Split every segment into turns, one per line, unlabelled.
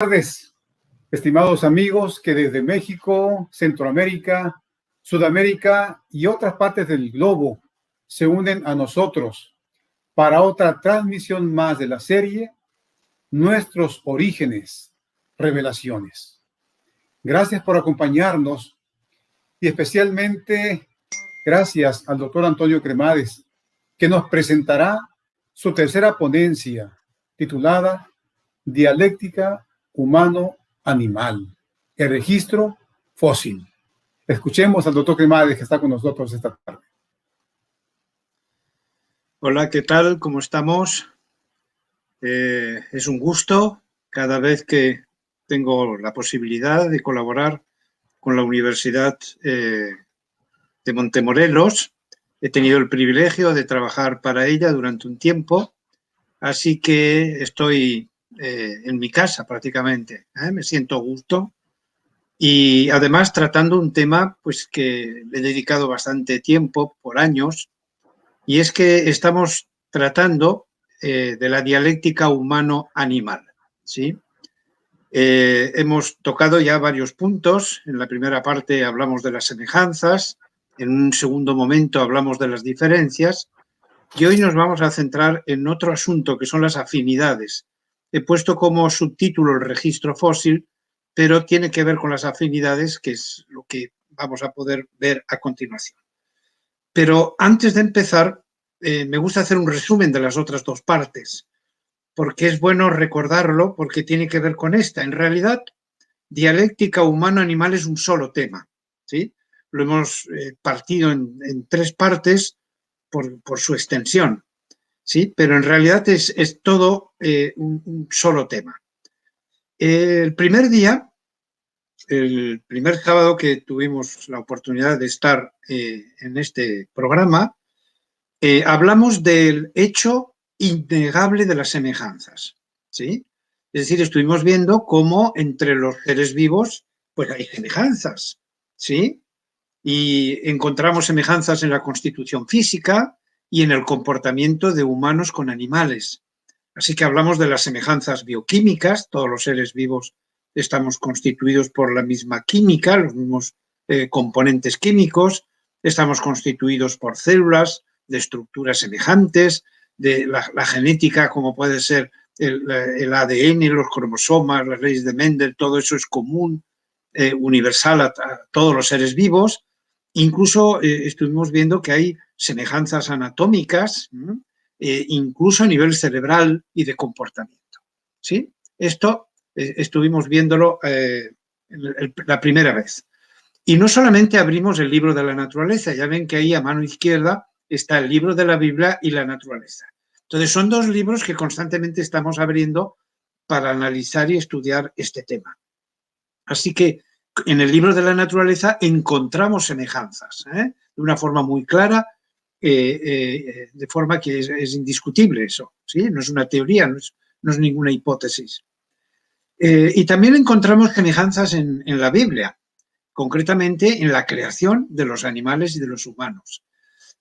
Buenas tardes, estimados amigos que desde México, Centroamérica, Sudamérica y otras partes del globo se unen a nosotros para otra transmisión más de la serie Nuestros Orígenes, Revelaciones. Gracias por acompañarnos y especialmente gracias al doctor Antonio Cremades, que nos presentará su tercera ponencia titulada Dialéctica humano-animal, el registro fósil. Escuchemos al doctor Cremades, que está con nosotros esta tarde.
Hola, ¿qué tal? ¿Cómo estamos? Es un gusto cada vez que tengo la posibilidad de colaborar con la Universidad de Montemorelos. He tenido el privilegio de trabajar para ella durante un tiempo, así que estoy en mi casa prácticamente. Me siento a gusto y además tratando un tema pues, que le he dedicado bastante tiempo, por años, y es que estamos tratando de la dialéctica humano-animal, ¿sí? Hemos tocado ya varios puntos. En la primera parte hablamos de las semejanzas, en un segundo momento hablamos de las diferencias y hoy nos vamos a centrar en otro asunto que son las afinidades. He puesto como subtítulo el registro fósil, pero tiene que ver con las afinidades, que es lo que vamos a poder ver a continuación. Pero antes de empezar, me gusta hacer un resumen de las otras dos partes, porque es bueno recordarlo, porque tiene que ver con esta. En realidad, dialéctica humano-animal es un solo tema, ¿sí? Lo hemos partido en tres partes por su extensión, ¿sí? Pero en realidad es todo un solo tema. El primer día, el primer sábado que tuvimos la oportunidad de estar en este programa, hablamos del hecho innegable de las semejanzas, ¿sí? Es decir, estuvimos viendo cómo entre los seres vivos pues hay semejanzas, ¿sí? Y encontramos semejanzas en la constitución física y en el comportamiento de humanos con animales. Así que hablamos de las semejanzas bioquímicas. Todos los seres vivos estamos constituidos por la misma química, los mismos componentes químicos, estamos constituidos por células de estructuras semejantes, de la genética, como puede ser el ADN, los cromosomas, las leyes de Mendel, todo eso es común, universal a todos los seres vivos. Incluso estuvimos viendo que hay semejanzas anatómicas, incluso a nivel cerebral y de comportamiento, ¿sí? Esto estuvimos viéndolo la primera vez. Y no solamente abrimos el libro de la naturaleza, ya ven que ahí a mano izquierda está el libro de la Biblia y la naturaleza. Entonces son dos libros que constantemente estamos abriendo para analizar y estudiar este tema. Así que en el libro de la naturaleza encontramos semejanzas, de una forma muy clara, de forma que es indiscutible eso, ¿sí? No es una teoría, no es ninguna hipótesis. Y también encontramos semejanzas en la Biblia, concretamente en la creación de los animales y de los humanos.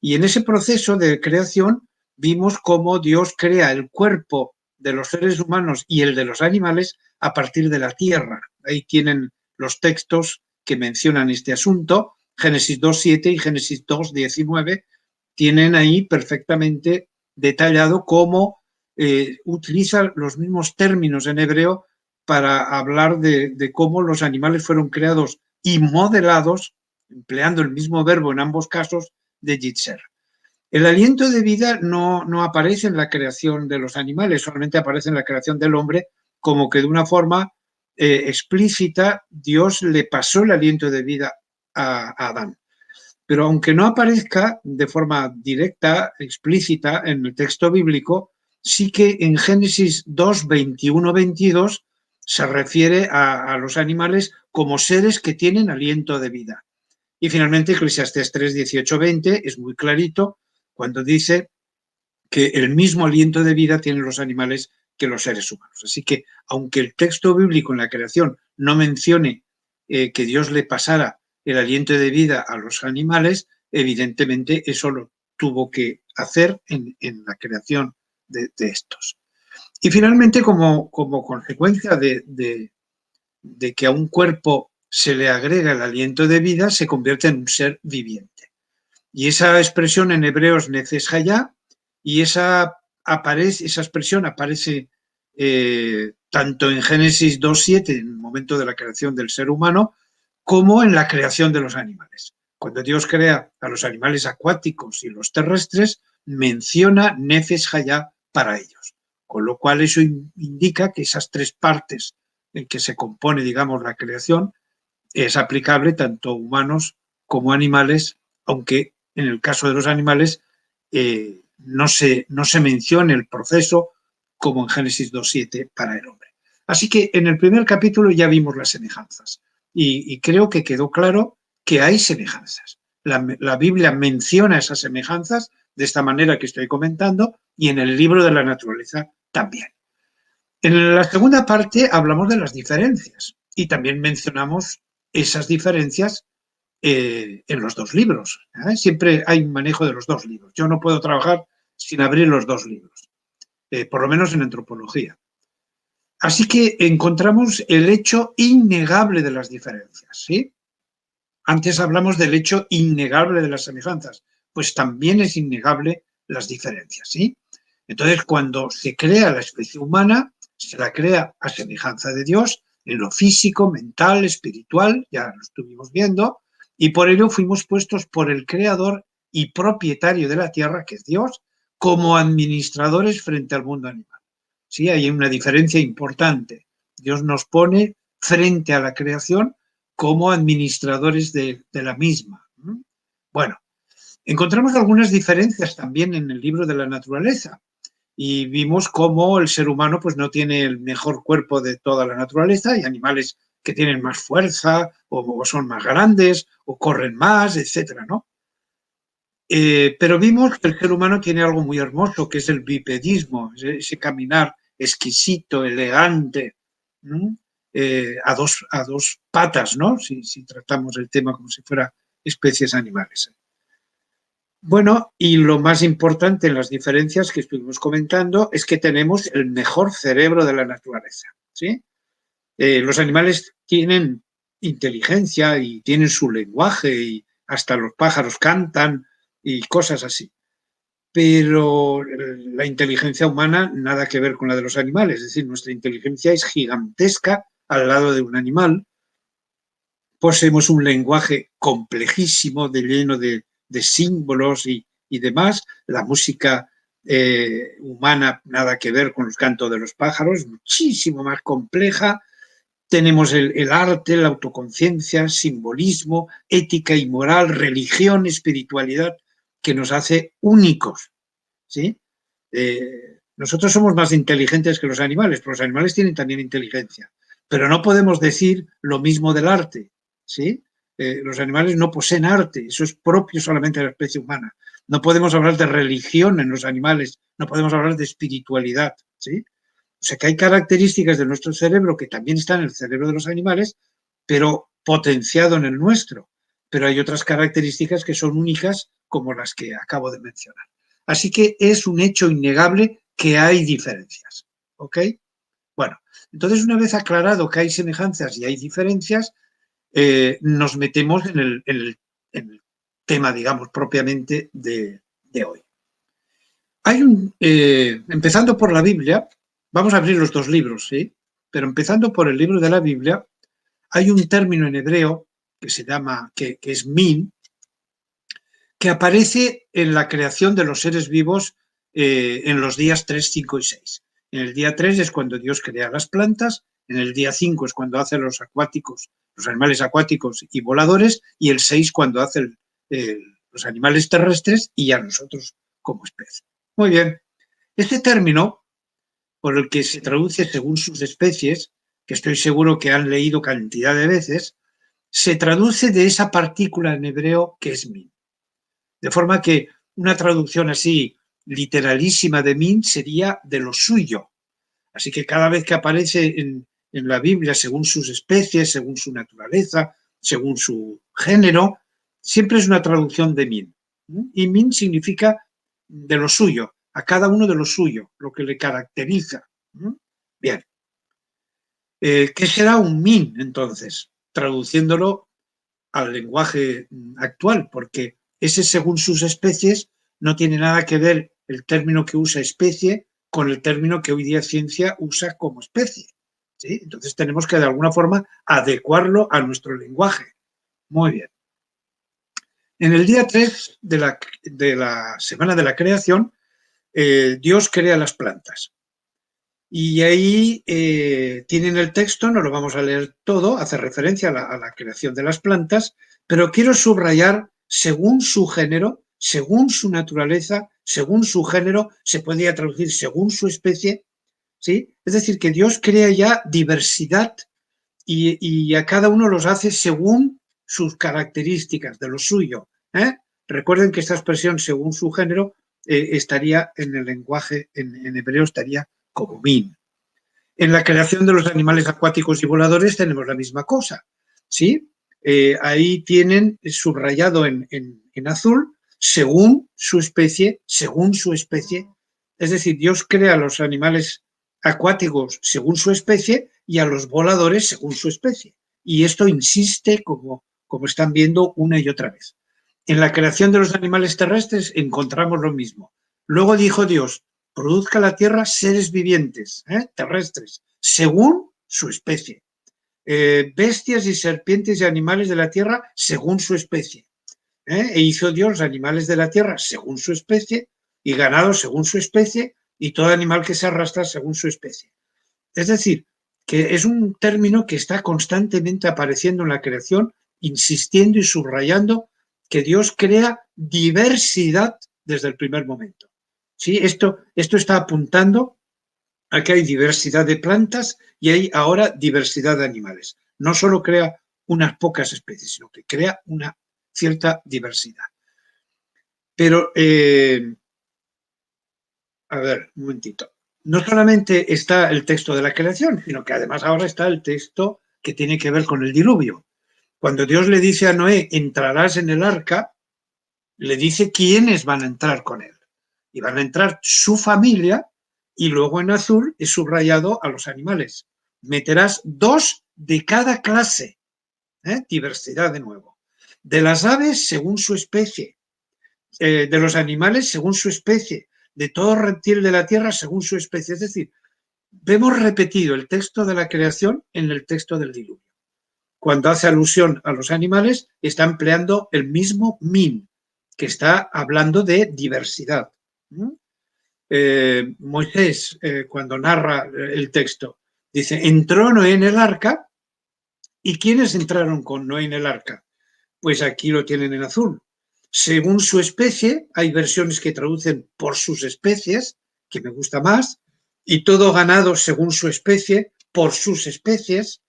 Y en ese proceso de creación vimos cómo Dios crea el cuerpo de los seres humanos y el de los animales a partir de la tierra. Ahí tienen los textos que mencionan este asunto. Génesis 2.7 y Génesis 2.19 tienen ahí perfectamente detallado cómo utiliza los mismos términos en hebreo para hablar de cómo los animales fueron creados y modelados, empleando el mismo verbo en ambos casos, de Yitzer. El aliento de vida no aparece en la creación de los animales, solamente aparece en la creación del hombre, como que de una forma explícita Dios le pasó el aliento de vida a Adán. Pero aunque no aparezca de forma directa, explícita en el texto bíblico, sí que en Génesis 2, 21, 22 se refiere a los animales como seres que tienen aliento de vida. Y finalmente Eclesiastés 3, 18, 20 es muy clarito cuando dice que el mismo aliento de vida tienen los animales que los seres humanos. Así que aunque el texto bíblico en la creación no mencione que Dios le pasara el aliento de vida a los animales, evidentemente eso lo tuvo que hacer en la creación de estos. Y finalmente, como consecuencia de que a un cuerpo se le agrega el aliento de vida, se convierte en un ser viviente. Y esa expresión en hebreo es nefesh hayá, y esa expresión aparece tanto en Génesis 2.7, en el momento de la creación del ser humano, como en la creación de los animales. Cuando Dios crea a los animales acuáticos y los terrestres, menciona nefesh hayá para ellos. Con lo cual eso indica que esas tres partes en que se compone, digamos, la creación, es aplicable tanto a humanos como a animales, aunque en el caso de los animales no se menciona el proceso como en Génesis 2.7 para el hombre. Así que en el primer capítulo ya vimos las semejanzas y creo que quedó claro que hay semejanzas. La Biblia menciona esas semejanzas de esta manera que estoy comentando y en el libro de la naturaleza también. En la segunda parte hablamos de las diferencias y también mencionamos esas diferencias en los dos libros. Siempre hay un manejo de los dos libros. Yo no puedo trabajar sin abrir los dos libros, por lo menos en antropología. Así que encontramos el hecho innegable de las diferencias, ¿sí? Antes hablamos del hecho innegable de las semejanzas, pues también es innegable las diferencias, ¿sí? Entonces, cuando se crea la especie humana, se la crea a semejanza de Dios, en lo físico, mental, espiritual, ya lo estuvimos viendo, y por ello fuimos puestos por el Creador y propietario de la tierra, que es Dios, como administradores frente al mundo animal. Sí, hay una diferencia importante. Dios nos pone frente a la creación como administradores de la misma. Bueno, encontramos algunas diferencias también en el libro de la naturaleza y vimos cómo el ser humano pues no tiene el mejor cuerpo de toda la naturaleza. Hay animales que tienen más fuerza o son más grandes o corren más, etcétera, ¿no? Pero vimos que el ser humano tiene algo muy hermoso, que es el bipedismo, ese caminar exquisito, elegante, a dos patas, ¿no? Si tratamos el tema como si fuera especies animales. Bueno, y lo más importante en las diferencias que estuvimos comentando es que tenemos el mejor cerebro de la naturaleza, ¿sí? Los animales tienen inteligencia y tienen su lenguaje y hasta los pájaros cantan y cosas así. Pero la inteligencia humana nada que ver con la de los animales, es decir, nuestra inteligencia es gigantesca al lado de un animal. Poseemos un lenguaje complejísimo, lleno de símbolos y demás. La música humana nada que ver con los cantos de los pájaros, muchísimo más compleja. Tenemos el arte, la autoconciencia, simbolismo, ética y moral, religión, espiritualidad, que nos hace únicos, ¿sí? Nosotros somos más inteligentes que los animales, pero los animales tienen también inteligencia. Pero no podemos decir lo mismo del arte, ¿sí? Los animales no poseen arte, eso es propio solamente de la especie humana. No podemos hablar de religión en los animales, no podemos hablar de espiritualidad, ¿sí? O sea que hay características de nuestro cerebro que también están en el cerebro de los animales, pero potenciado en el nuestro. Pero hay otras características que son únicas, como las que acabo de mencionar. Así que es un hecho innegable que hay diferencias. ¿Ok? Bueno, entonces una vez aclarado que hay semejanzas y hay diferencias, nos metemos en el tema, digamos, propiamente de hoy. Hay empezando por la Biblia, vamos a abrir los dos libros, ¿sí? Pero empezando por el libro de la Biblia, hay un término en hebreo que se llama, que es min, que aparece en la creación de los seres vivos en los días 3, 5 y 6. En el día 3 es cuando Dios crea las plantas, en el día 5 es cuando hace los acuáticos, los animales acuáticos y voladores, y el 6 cuando hace los animales terrestres y a nosotros como especie. Muy bien. Este término, por el que se traduce según sus especies, que estoy seguro que han leído cantidad de veces, se traduce de esa partícula en hebreo que es min. De forma que una traducción así literalísima de min sería de lo suyo. Así que cada vez que aparece en la Biblia, según sus especies, según su naturaleza, según su género, siempre es una traducción de min. Y min significa de lo suyo, a cada uno de lo suyo, lo que le caracteriza. Bien. ¿Qué será un min, entonces? Traduciéndolo al lenguaje actual, porque ese según sus especies no tiene nada que ver el término que usa especie con el término que hoy día ciencia usa como especie. ¿Sí? Entonces tenemos que de alguna forma adecuarlo a nuestro lenguaje. Muy bien. En el día 3 de la semana de la creación, Dios crea las plantas. Y ahí tienen el texto, no lo vamos a leer todo, hace referencia a la creación de las plantas, pero quiero subrayar según su género, según su naturaleza, según su género, se podría traducir según su especie, ¿sí? Es decir, que Dios crea ya diversidad y a cada uno los hace según sus características, de lo suyo. Recuerden que esta expresión según su género estaría en el lenguaje, en hebreo estaría como min. En la creación de los animales acuáticos y voladores tenemos la misma cosa, ¿sí? Ahí tienen subrayado en azul según su especie, es decir, Dios crea a los animales acuáticos según su especie y a los voladores según su especie. Y esto insiste, como están viendo, una y otra vez. En la creación de los animales terrestres encontramos lo mismo. Luego dijo Dios, produzca la tierra seres vivientes, terrestres, según su especie. Bestias y serpientes y animales de la tierra según su especie. E hizo Dios animales de la tierra según su especie y ganado según su especie y todo animal que se arrastra según su especie. Es decir, que es un término que está constantemente apareciendo en la creación, insistiendo y subrayando que Dios crea diversidad desde el primer momento. ¿Sí? Esto está apuntando a que hay diversidad de plantas y hay ahora diversidad de animales. No solo crea unas pocas especies, sino que crea una cierta diversidad. Pero, a ver, un momentito. No solamente está el texto de la creación, sino que además ahora está el texto que tiene que ver con el diluvio. Cuando Dios le dice a Noé, entrarás en el arca, le dice quiénes van a entrar con él. Y van a entrar su familia y luego en azul es subrayado a los animales. Meterás 2 de cada clase, diversidad de nuevo. De las aves según su especie, de los animales según su especie, de todo reptil de la tierra según su especie. Es decir, vemos repetido el texto de la creación en el texto del diluvio. Cuando hace alusión a los animales, está empleando el mismo min, que está hablando de diversidad. Moisés, cuando narra el texto, dice, entró Noé en el arca, ¿y quiénes entraron con Noé en el arca? Pues aquí lo tienen en azul. Según su especie, hay versiones que traducen por sus especies, que me gusta más, y todo ganado según su especie, por sus especies,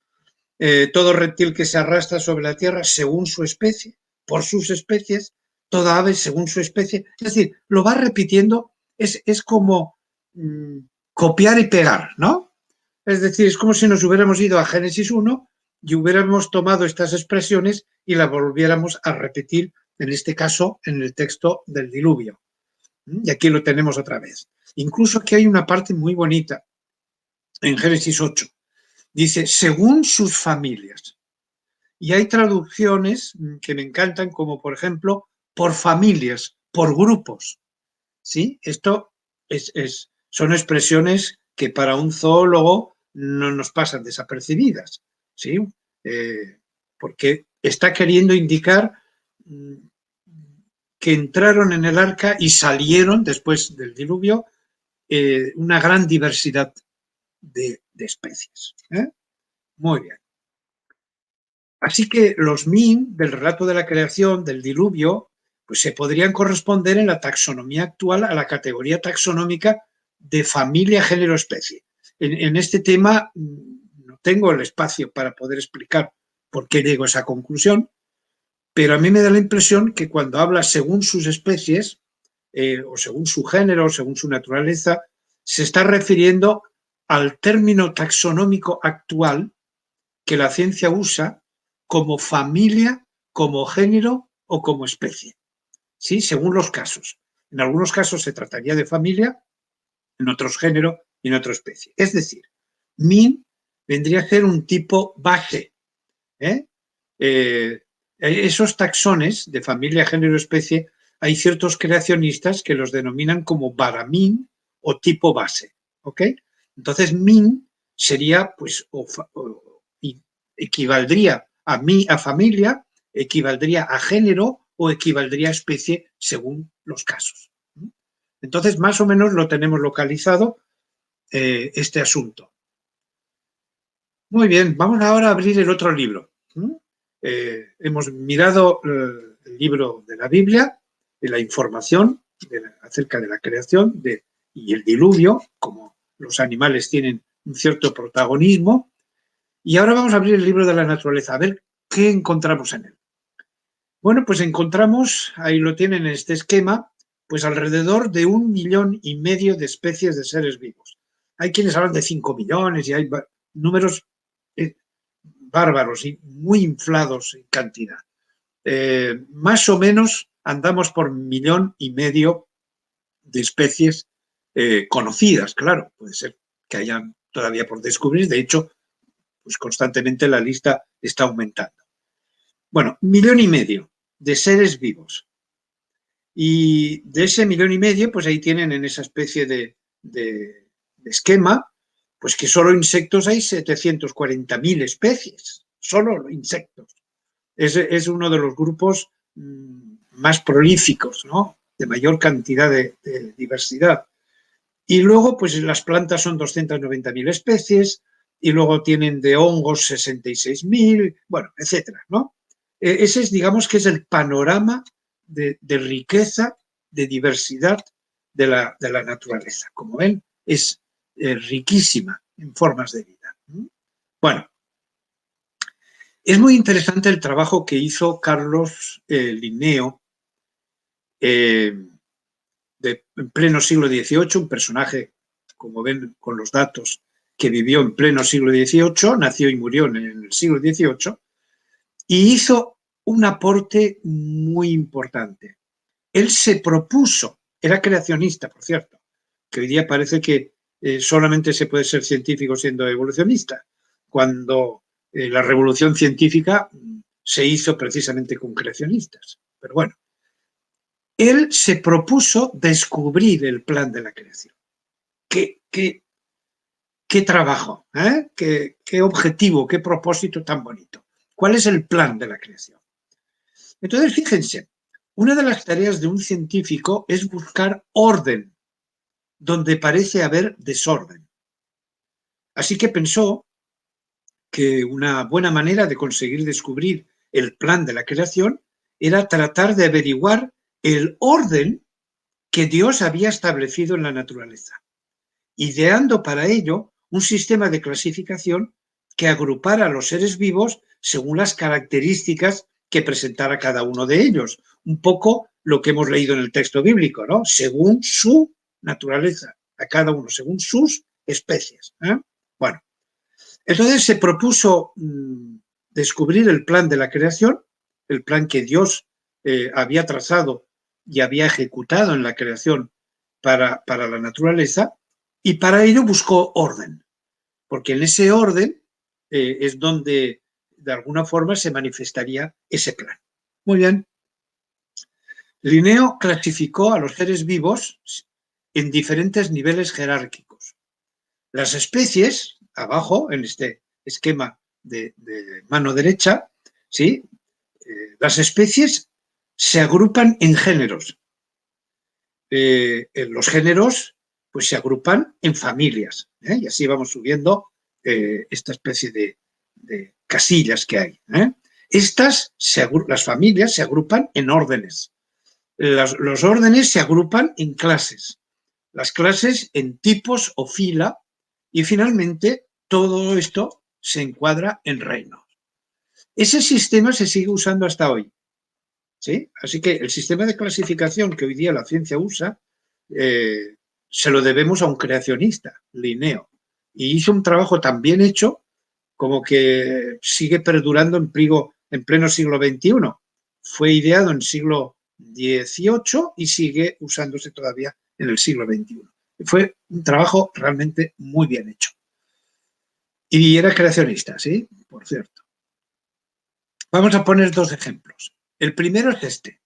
todo reptil que se arrastra sobre la tierra según su especie, por sus especies, toda ave según su especie. Es decir, lo va repitiendo, es como copiar y pegar, ¿no? Es decir, es como si nos hubiéramos ido a Génesis 1 y hubiéramos tomado estas expresiones y las volviéramos a repetir, en este caso, en el texto del diluvio. Y aquí lo tenemos otra vez. Incluso aquí hay una parte muy bonita en Génesis 8. Dice, según sus familias. Y hay traducciones que me encantan, como por ejemplo, por familias, por grupos. ¿Sí? Esto son expresiones que para un zoólogo no nos pasan desapercibidas. ¿Sí? Porque está queriendo indicar que entraron en el arca y salieron después del diluvio una gran diversidad de especies. Muy bien. Así que los min del relato de la creación, del diluvio, pues se podrían corresponder en la taxonomía actual a la categoría taxonómica de familia, género, especie. En este tema no tengo el espacio para poder explicar por qué llego a esa conclusión, pero a mí me da la impresión que cuando habla según sus especies, o según su género, o según su naturaleza, se está refiriendo al término taxonómico actual que la ciencia usa como familia, como género o como especie, ¿sí? Según los casos. En algunos casos se trataría de familia, en otros género y en otra especie. Es decir, min vendría a ser un tipo base. Esos taxones de familia, género, especie, hay ciertos creacionistas que los denominan como baramin o tipo base. ¿Ok? Entonces, min sería, pues, equivaldría a familia, equivaldría a género o equivaldría a especie según los casos. Entonces, más o menos lo tenemos localizado este asunto. Muy bien, vamos ahora a abrir el otro libro. Hemos mirado el libro de la Biblia, de la información acerca de la creación y el diluvio, como los animales tienen un cierto protagonismo. Y ahora vamos a abrir el libro de la naturaleza, a ver qué encontramos en él. Bueno, pues encontramos, ahí lo tienen en este esquema, pues alrededor de 1,5 millones de especies de seres vivos. Hay quienes hablan de 5 millones y hay números bárbaros y muy inflados en cantidad. Más o menos andamos por 1,5 millones de especies conocidas, claro, puede ser que hayan todavía por descubrir, de hecho, pues constantemente la lista está aumentando. Bueno, 1,5 millones de seres vivos. Y de ese 1,5 millones, pues ahí tienen en esa especie de esquema, pues que solo insectos hay 740.000 especies, solo insectos. Es uno de los grupos más prolíficos, ¿no? De mayor cantidad de diversidad. Y luego, pues las plantas son 290.000 especies, y luego tienen de hongos 66.000, bueno, etcétera, ¿no? Ese es, digamos, que es el panorama de riqueza, de diversidad de la naturaleza. Como ven, es riquísima en formas de vida. Bueno, es muy interesante el trabajo que hizo Carlos Linneo en pleno siglo XVIII, un personaje, como ven con los datos, que vivió en pleno siglo XVIII, nació y murió en el siglo XVIII, y hizo un aporte muy importante. Él se propuso, era creacionista, por cierto, que hoy día parece que solamente se puede ser científico siendo evolucionista, cuando la revolución científica se hizo precisamente con creacionistas. Pero bueno, él se propuso descubrir el plan de la creación. ¿Qué trabajo? ¿Qué objetivo? ¿Qué propósito tan bonito? ¿Cuál es el plan de la creación? Entonces, fíjense, una de las tareas de un científico es buscar orden donde parece haber desorden. Así que pensó que una buena manera de conseguir descubrir el plan de la creación era tratar de averiguar el orden que Dios había establecido en la naturaleza, ideando para ello un sistema de clasificación que agrupara a los seres vivos según las características que presentara cada uno de ellos. Un poco lo que hemos leído en el texto bíblico, ¿no? Según su naturaleza, a cada uno, según sus especies. Bueno, entonces se propuso descubrir el plan de la creación, el plan que Dios había trazado y había ejecutado en la creación para la naturaleza, y para ello buscó orden, porque en ese orden es donde de alguna forma se manifestaría ese plan. Muy bien. Linneo clasificó a los seres vivos en diferentes niveles jerárquicos. Las especies, abajo, en este esquema de mano derecha, ¿sí? Las especies se agrupan en géneros. Los géneros pues se agrupan en familias, y así vamos subiendo esta especie de casillas que hay. Las familias se agrupan en órdenes. Los órdenes se agrupan en clases. Las clases en tipos o fila, y finalmente todo esto se encuadra en reinos. Ese sistema se sigue usando hasta hoy, ¿sí? Así que el sistema de clasificación que hoy día la ciencia usa se lo debemos a un creacionista, Linneo, y hizo un trabajo tan bien hecho como que sigue perdurando en pleno siglo XXI. Fue ideado en el siglo XVIII y sigue usándose todavía en el siglo XXI. Fue un trabajo realmente muy bien hecho. Y era creacionista, ¿sí? Por cierto. Vamos a poner dos ejemplos. El primero es este.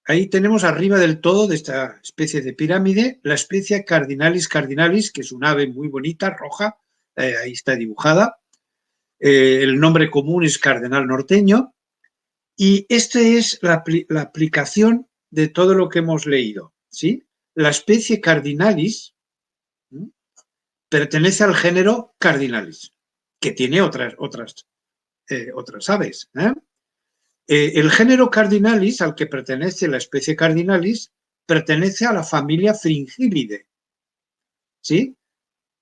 Ahí tenemos arriba del todo de esta especie de pirámide la especie Cardinalis cardinalis, que es un ave muy bonita, roja, ahí está dibujada. El nombre común es cardenal norteño. Y esta es la aplicación de todo lo que hemos leído, ¿sí? La especie Cardinalis pertenece al género Cardinalis, que tiene otras aves. El género Cardinalis, al que pertenece la especie Cardinalis, pertenece a la familia Fringillidae, ¿sí?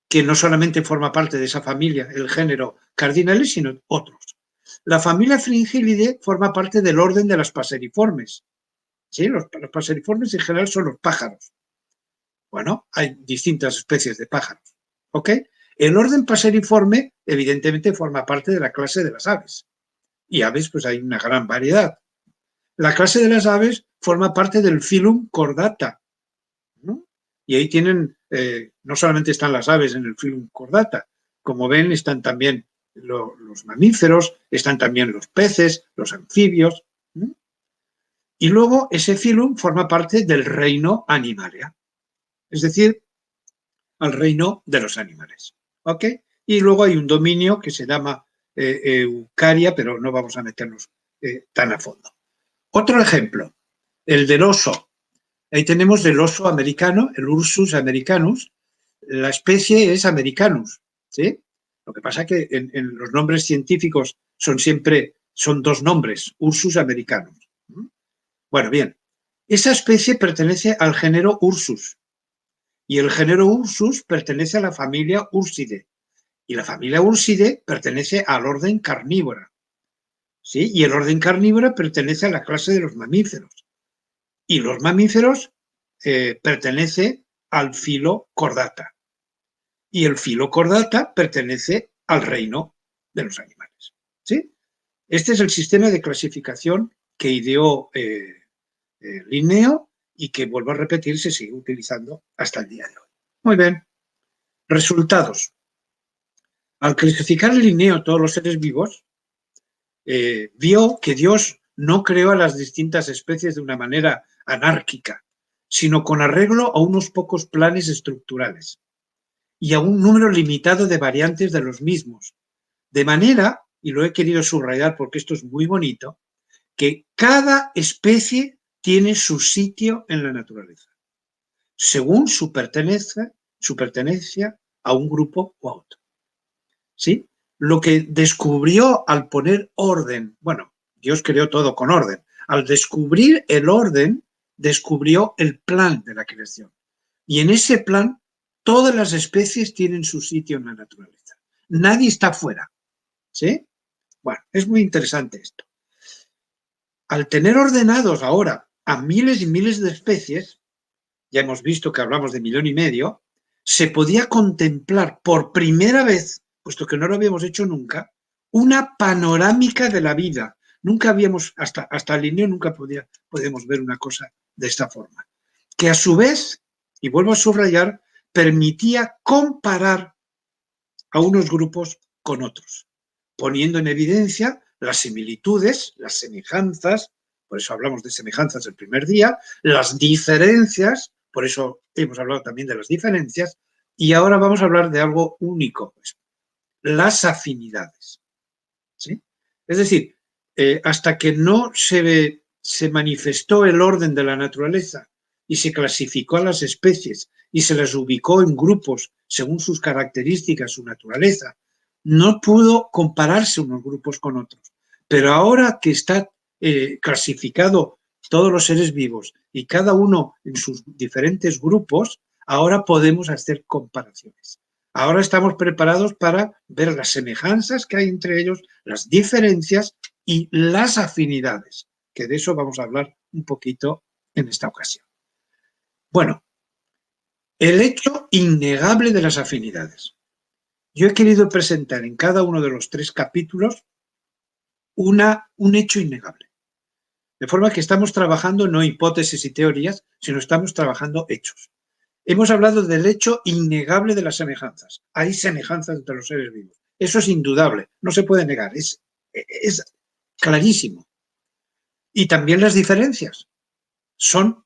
Que no solamente forma parte de esa familia, el género Cardinalis, sino otros. La familia Fringillidae forma parte del orden de las paseriformes. ¿Sí? Los paseriformes en general son los pájaros. Bueno, hay distintas especies de pájaros. ¿Ok? El orden paseriforme, evidentemente, forma parte de la clase de las aves. Y aves, pues hay una gran variedad. La clase de las aves forma parte del filum Chordata, ¿no? Y ahí tienen, no solamente están las aves en el filum Chordata, como ven, están también los mamíferos, están también los peces, los anfibios, ¿no? Y luego ese filum forma parte del reino Animalia, es decir, al reino de los animales. ¿Ok? Y luego hay un dominio que se llama Eucaria, pero no vamos a meternos tan a fondo. Otro ejemplo, el del oso. Ahí tenemos el oso americano, el Ursus americanus. La especie es Americanus, ¿sí? Lo que pasa es que en los nombres científicos son dos nombres, Ursus americanus. Bueno, bien, esa especie pertenece al género Ursus y el género Ursus pertenece a la familia Ursidae y la familia Ursidae pertenece al orden carnívora, ¿sí? Y el orden carnívora pertenece a la clase de los mamíferos y los mamíferos pertenece al filo Chordata y el filo Chordata pertenece al reino de los animales, ¿sí? Este es el sistema de clasificación que ideó Linneo y que, vuelvo a repetir, se sigue utilizando hasta el día de hoy. Muy bien. Resultados. Al clasificar Linneo todos los seres vivos, vio que Dios no creó a las distintas especies de una manera anárquica, sino con arreglo a unos pocos planes estructurales y a un número limitado de variantes de los mismos. De manera, y lo he querido subrayar porque esto es muy bonito, que cada especie tiene su sitio en la naturaleza, según su pertenencia a un grupo u a otro. ¿Sí? Lo que descubrió al poner orden, bueno, Dios creó todo con orden, al descubrir el orden, descubrió el plan de la creación. Y en ese plan, todas las especies tienen su sitio en la naturaleza. Nadie está fuera. ¿Sí? Bueno, es muy interesante esto. Al tener ordenados ahora a miles y miles de especies, ya hemos visto que hablamos de 1,5 millones, se podía contemplar por primera vez, puesto que no lo habíamos hecho nunca, una panorámica de la vida. Nunca habíamos, hasta Linneo nunca podíamos ver una cosa de esta forma. Que a su vez, y vuelvo a subrayar, permitía comparar a unos grupos con otros, poniendo en evidencia las similitudes, las semejanzas, por eso hablamos de semejanzas el primer día, las diferencias, por eso hemos hablado también de las diferencias, y ahora vamos a hablar de algo único, pues, las afinidades. ¿Sí? Es decir, hasta que no se manifestó el orden de la naturaleza y se clasificó a las especies y se las ubicó en grupos según sus características, su naturaleza, no pudo compararse unos grupos con otros. Pero ahora que está clasificado todos los seres vivos y cada uno en sus diferentes grupos, ahora podemos hacer comparaciones. Ahora estamos preparados para ver las semejanzas que hay entre ellos, las diferencias y las afinidades, que de eso vamos a hablar un poquito en esta ocasión. Bueno, el hecho innegable de las afinidades. Yo he querido presentar en cada uno de los 3 capítulos un hecho innegable. De forma que estamos trabajando no hipótesis y teorías, sino estamos trabajando hechos. Hemos hablado del hecho innegable de las semejanzas. Hay semejanzas entre los seres vivos. Eso es indudable, no se puede negar, es clarísimo. Y también las diferencias son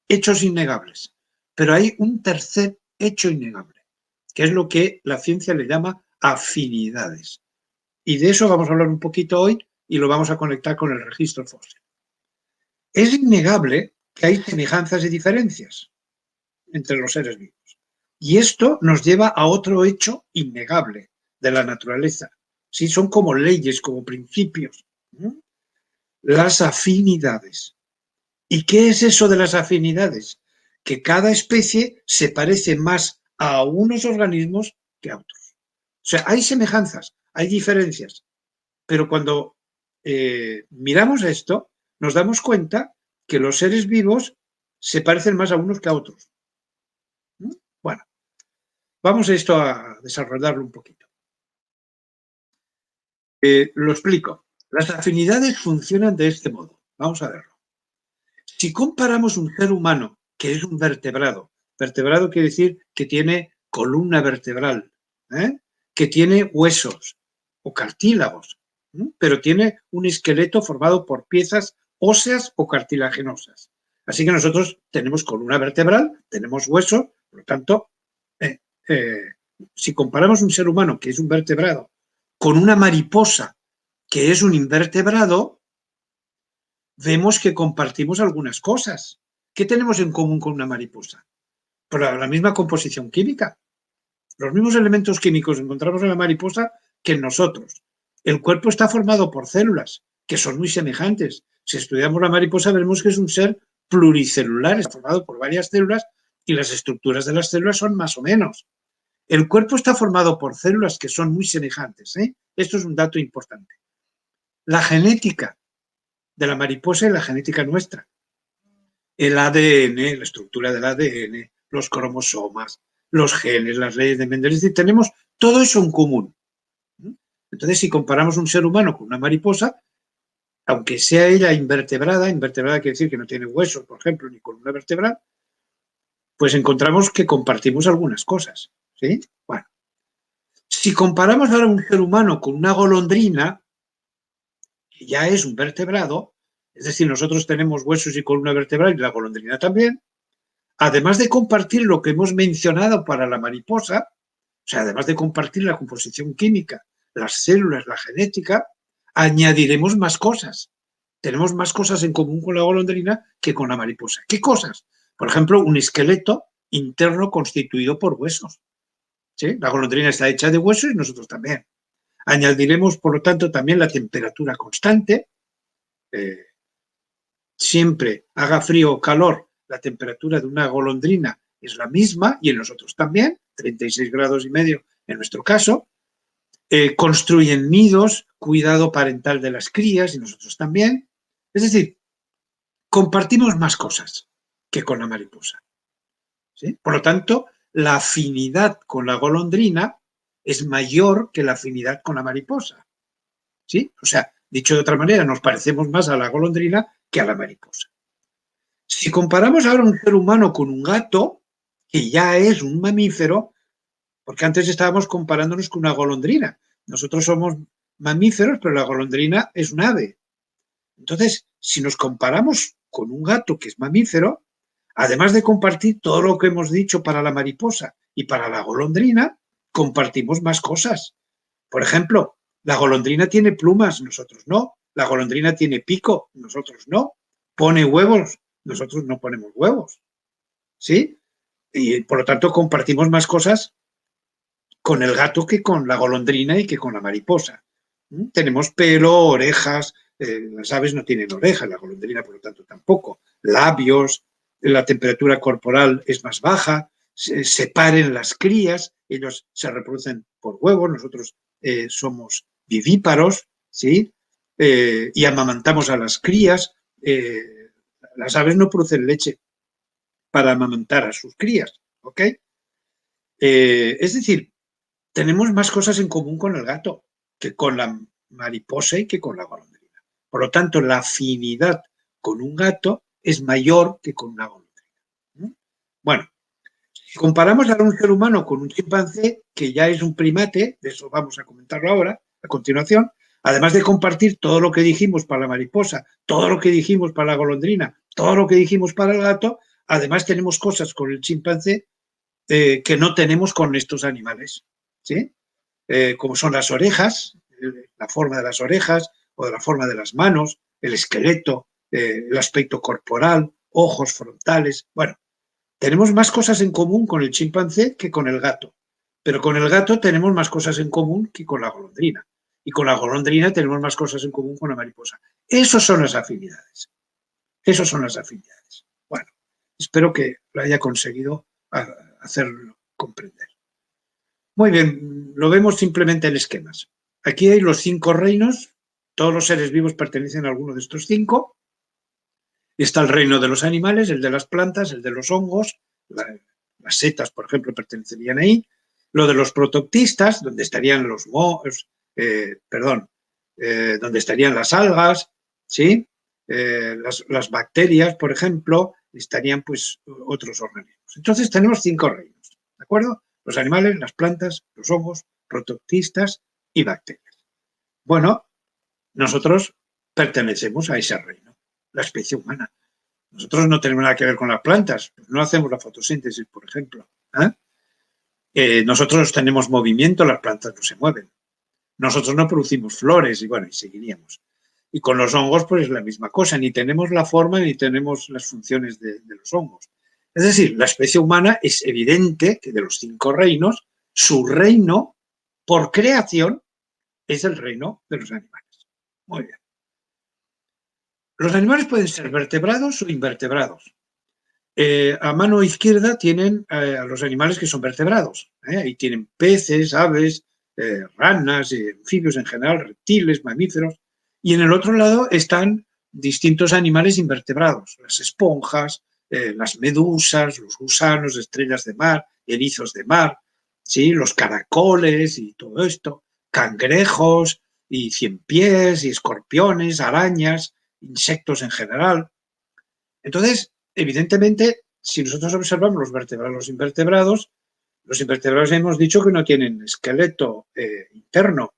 hechos innegables. Pero hay un tercer hecho innegable, que es lo que la ciencia le llama afinidades. Y de eso vamos a hablar un poquito hoy y lo vamos a conectar con el registro fósil. Es innegable que hay semejanzas y diferencias entre los seres vivos. Y esto nos lleva a otro hecho innegable de la naturaleza. ¿Sí? Son como leyes, como principios. Las afinidades. ¿Y qué es eso de las afinidades? Que cada especie se parece más a unos organismos que a otros. O sea, hay semejanzas, hay diferencias, pero cuando miramos esto, nos damos cuenta que los seres vivos se parecen más a unos que a otros. Bueno, vamos a esto a desarrollarlo un poquito. Lo explico. Las afinidades funcionan de este modo. Vamos a verlo. Si comparamos un ser humano, que es un vertebrado quiere decir que tiene columna vertebral, que tiene huesos o cartílagos, pero tiene un esqueleto formado por piezas óseas o cartilaginosas. Así que nosotros tenemos columna vertebral, tenemos hueso, por lo tanto, si comparamos un ser humano, que es un vertebrado, con una mariposa, que es un invertebrado, vemos que compartimos algunas cosas. ¿Qué tenemos en común con una mariposa? Pues la misma composición química. Los mismos elementos químicos encontramos en la mariposa que en nosotros. El cuerpo está formado por células que son muy semejantes. Si estudiamos la mariposa veremos que es un ser pluricelular, está formado por varias células y las estructuras de las células son más o menos. El cuerpo está formado por células que son muy semejantes. Esto es un dato importante. La genética de la mariposa y la genética nuestra. El ADN, la estructura del ADN, los cromosomas, los genes, las leyes de Mendel, es decir, tenemos todo eso en común. Entonces, si comparamos un ser humano con una mariposa, aunque sea ella invertebrada quiere decir que no tiene huesos, por ejemplo, ni columna vertebral, pues encontramos que compartimos algunas cosas. ¿Sí? Bueno, si comparamos ahora un ser humano con una golondrina, que ya es un vertebrado, es decir, nosotros tenemos huesos y columna vertebral y la golondrina también, además de compartir lo que hemos mencionado para la mariposa, o sea, además de compartir la composición química, las células, la genética, añadiremos más cosas. Tenemos más cosas en común con la golondrina que con la mariposa. ¿Qué cosas? Por ejemplo, un esqueleto interno constituido por huesos. ¿Sí? La golondrina está hecha de huesos y nosotros también. Añadiremos, por lo tanto, también la temperatura constante. Siempre haga frío o calor, la temperatura de una golondrina es la misma y en nosotros también, 36,5 grados en nuestro caso. Construyen nidos, cuidado parental de las crías y nosotros también. Es decir, compartimos más cosas que con la mariposa. ¿Sí? Por lo tanto, la afinidad con la golondrina es mayor que la afinidad con la mariposa. ¿Sí? O sea, dicho de otra manera, nos parecemos más a la golondrina que a la mariposa. Si comparamos ahora un ser humano con un gato, que ya es un mamífero, porque antes estábamos comparándonos con una golondrina. Nosotros somos mamíferos, pero la golondrina es un ave. Entonces, si nos comparamos con un gato que es mamífero, además de compartir todo lo que hemos dicho para la mariposa y para la golondrina, compartimos más cosas. Por ejemplo, la golondrina tiene plumas, nosotros no. La golondrina tiene pico, nosotros no. Pone huevos, nosotros no ponemos huevos. ¿Sí? Y por lo tanto compartimos más cosas con el gato que con la golondrina y que con la mariposa. Tenemos pelo, orejas, las aves no tienen orejas, la golondrina por lo tanto tampoco, labios, la temperatura corporal es más baja, se paren las crías, ellos se reproducen por huevos, nosotros somos vivíparos, ¿sí? Y amamantamos a las crías. Las aves no producen leche para amamantar a sus crías, ¿ok? Es decir, tenemos más cosas en común con el gato que con la mariposa y que con la golondrina. Por lo tanto, la afinidad con un gato es mayor que con una golondrina. Bueno, Si comparamos a un ser humano con un chimpancé, que ya es un primate, de eso vamos a comentarlo ahora, a continuación, además de compartir todo lo que dijimos para la mariposa, todo lo que dijimos para la golondrina, todo lo que dijimos para el gato, además tenemos cosas con el chimpancé que no tenemos con estos animales, ¿sí? Como son las orejas, la forma de las orejas o de la forma de las manos, el esqueleto, el aspecto corporal, ojos frontales. Bueno, tenemos más cosas en común con el chimpancé que con el gato, pero con el gato tenemos más cosas en común que con la golondrina. Y con la golondrina tenemos más cosas en común con la mariposa. Esas son las afinidades. Esas son las afinidades. Bueno, espero que lo haya conseguido hacerlo comprender. Muy bien, lo vemos simplemente en esquemas. Aquí hay los 5 reinos, todos los seres vivos pertenecen a alguno de estos 5. Está el reino de los animales, el de las plantas, el de los hongos, las setas, por ejemplo, pertenecerían ahí. Lo de los protoctistas, donde estarían donde estarían las algas, ¿sí? Las bacterias, por ejemplo, estarían pues otros organismos. Entonces tenemos 5 reinos, ¿de acuerdo? Los animales, las plantas, los hongos, protoctistas y bacterias. Bueno, nosotros pertenecemos a ese reino, la especie humana. Nosotros no tenemos nada que ver con las plantas, no hacemos la fotosíntesis, por ejemplo. Nosotros tenemos movimiento, las plantas no se mueven. Nosotros no producimos flores y bueno, y seguiríamos. Y con los hongos, pues es la misma cosa, ni tenemos la forma ni tenemos las funciones de los hongos. Es decir, la especie humana es evidente que de los 5 reinos, su reino, por creación, es el reino de los animales. Muy bien. Los animales pueden ser vertebrados o invertebrados. A mano izquierda tienen a los animales que son vertebrados. Ahí tienen peces, aves, ranas, anfibios en general, reptiles, mamíferos. Y en el otro lado están distintos animales invertebrados, las esponjas, las medusas, los gusanos, estrellas de mar, erizos de mar, ¿sí? Los caracoles y todo esto, cangrejos y ciempiés y escorpiones, arañas, insectos en general. Entonces, evidentemente, si nosotros observamos los invertebrados hemos dicho que no tienen esqueleto interno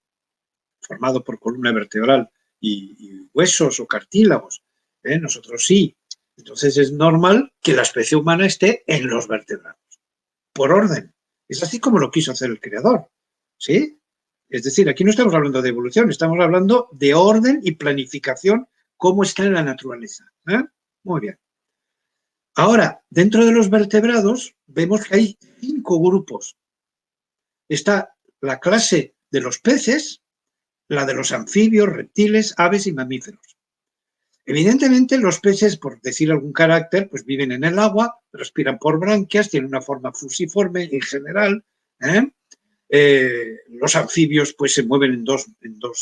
formado por columna vertebral y huesos o cartílagos. Nosotros sí. Entonces es normal que la especie humana esté en los vertebrados, por orden. Es así como lo quiso hacer el creador, ¿sí? Es decir, aquí no estamos hablando de evolución, estamos hablando de orden y planificación, cómo está en la naturaleza. Muy bien. Ahora, dentro de los vertebrados, vemos que hay 5 grupos. Está la clase de los peces, la de los anfibios, reptiles, aves y mamíferos. Evidentemente, los peces, por decir algún carácter, pues viven en el agua, respiran por branquias, tienen una forma fusiforme en general. Los anfibios pues se mueven en dos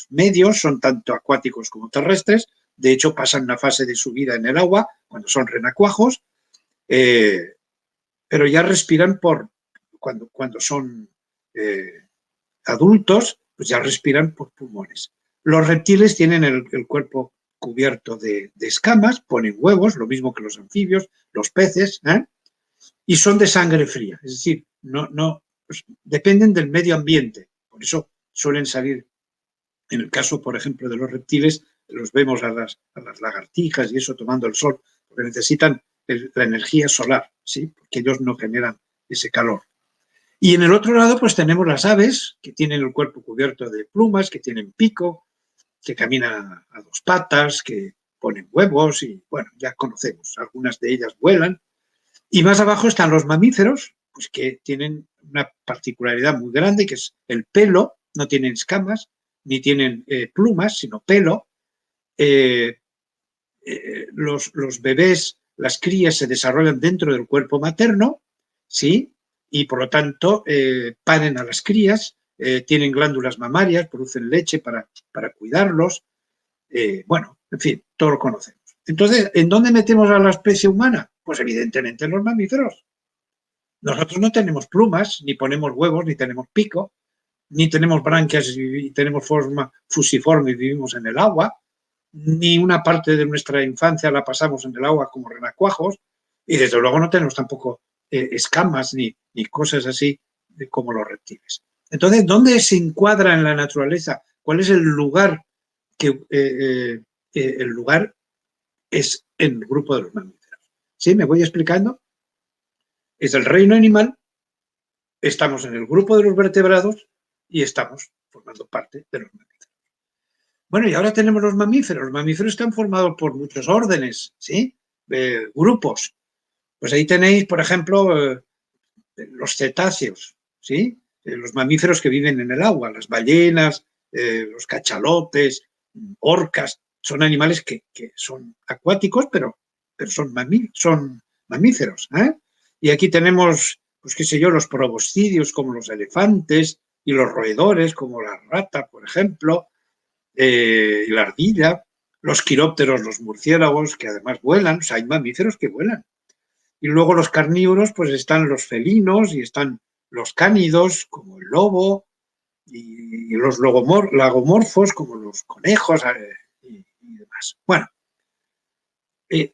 medios, son tanto acuáticos como terrestres. De hecho, pasan una fase de su vida en el agua, cuando son renacuajos, pero ya respiran cuando son adultos, pues ya respiran por pulmones. Los reptiles tienen el cuerpo cubierto de escamas, ponen huevos, lo mismo que los anfibios, los peces, y son de sangre fría, es decir, pues dependen del medio ambiente, por eso suelen salir, en el caso, por ejemplo, de los reptiles, los vemos a las lagartijas y eso tomando el sol, porque necesitan la energía solar, ¿sí? Porque ellos no generan ese calor. Y en el otro lado, pues tenemos las aves, que tienen el cuerpo cubierto de plumas, que tienen pico, que caminan a 2 patas, que ponen huevos y, bueno, ya conocemos, algunas de ellas vuelan. Y más abajo están los mamíferos, pues que tienen una particularidad muy grande, que es el pelo, no tienen escamas, ni tienen plumas, sino pelo. Los bebés, las crías se desarrollan dentro del cuerpo materno, ¿sí? Y por lo tanto paren a las crías, tienen glándulas mamarias, producen leche para cuidarlos. Bueno, en fin, todo lo conocemos. Entonces, ¿en dónde metemos a la especie humana? Pues evidentemente en los mamíferos. Nosotros no tenemos plumas, ni ponemos huevos, ni tenemos pico, ni tenemos branquias y tenemos forma fusiforme y vivimos en el agua, ni una parte de nuestra infancia la pasamos en el agua como renacuajos, y desde luego no tenemos tampoco escamas, ni ni cosas así como los reptiles. Entonces, ¿dónde se encuadra en la naturaleza? ¿Cuál es el lugar? El lugar es en el grupo de los mamíferos. ¿Sí? ¿Me voy explicando? Es el reino animal, estamos en el grupo de los vertebrados y estamos formando parte de los mamíferos. Bueno, y ahora tenemos los mamíferos. Los mamíferos están formados por muchos órdenes, ¿sí? Grupos. Pues ahí tenéis, por ejemplo, los cetáceos, ¿sí? Los mamíferos que viven en el agua, las ballenas, los cachalotes, orcas, son animales que son acuáticos, pero son mamíferos. Y aquí tenemos, pues qué sé yo, los proboscidios como los elefantes y los roedores como la rata, por ejemplo, y la ardilla, los quirópteros, los murciélagos, que además vuelan, o sea, hay mamíferos que vuelan. Y luego los carnívoros, pues están los felinos y están los cánidos, como el lobo, y los lagomorfos, como los conejos y demás. Bueno,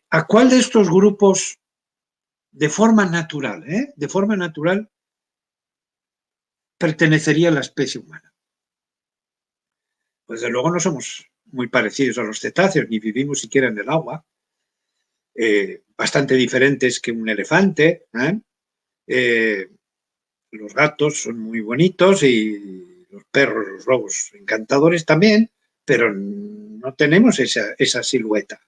¿a cuál de estos grupos, de forma natural, pertenecería la especie humana? Pues desde luego no somos muy parecidos a los cetáceos, ni vivimos siquiera en el agua, bastante diferentes que un elefante, los gatos son muy bonitos y los perros, los lobos encantadores también, pero no tenemos esa silueta.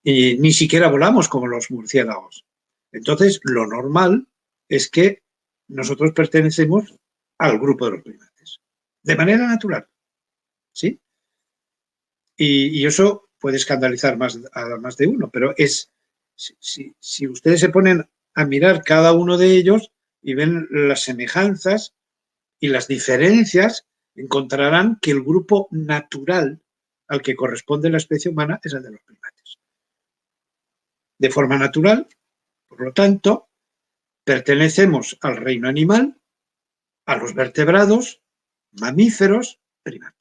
Y ni siquiera volamos como los murciélagos. Entonces, lo normal es que nosotros pertenecemos al grupo de los primates, de manera natural. ¿Sí? Y eso puede escandalizar a más de uno, pero si ustedes se ponen a mirar cada uno de ellos y ven las semejanzas y las diferencias, encontrarán que el grupo natural al que corresponde la especie humana es el de los primates. De forma natural, por lo tanto, pertenecemos al reino animal, a los vertebrados, mamíferos, primates.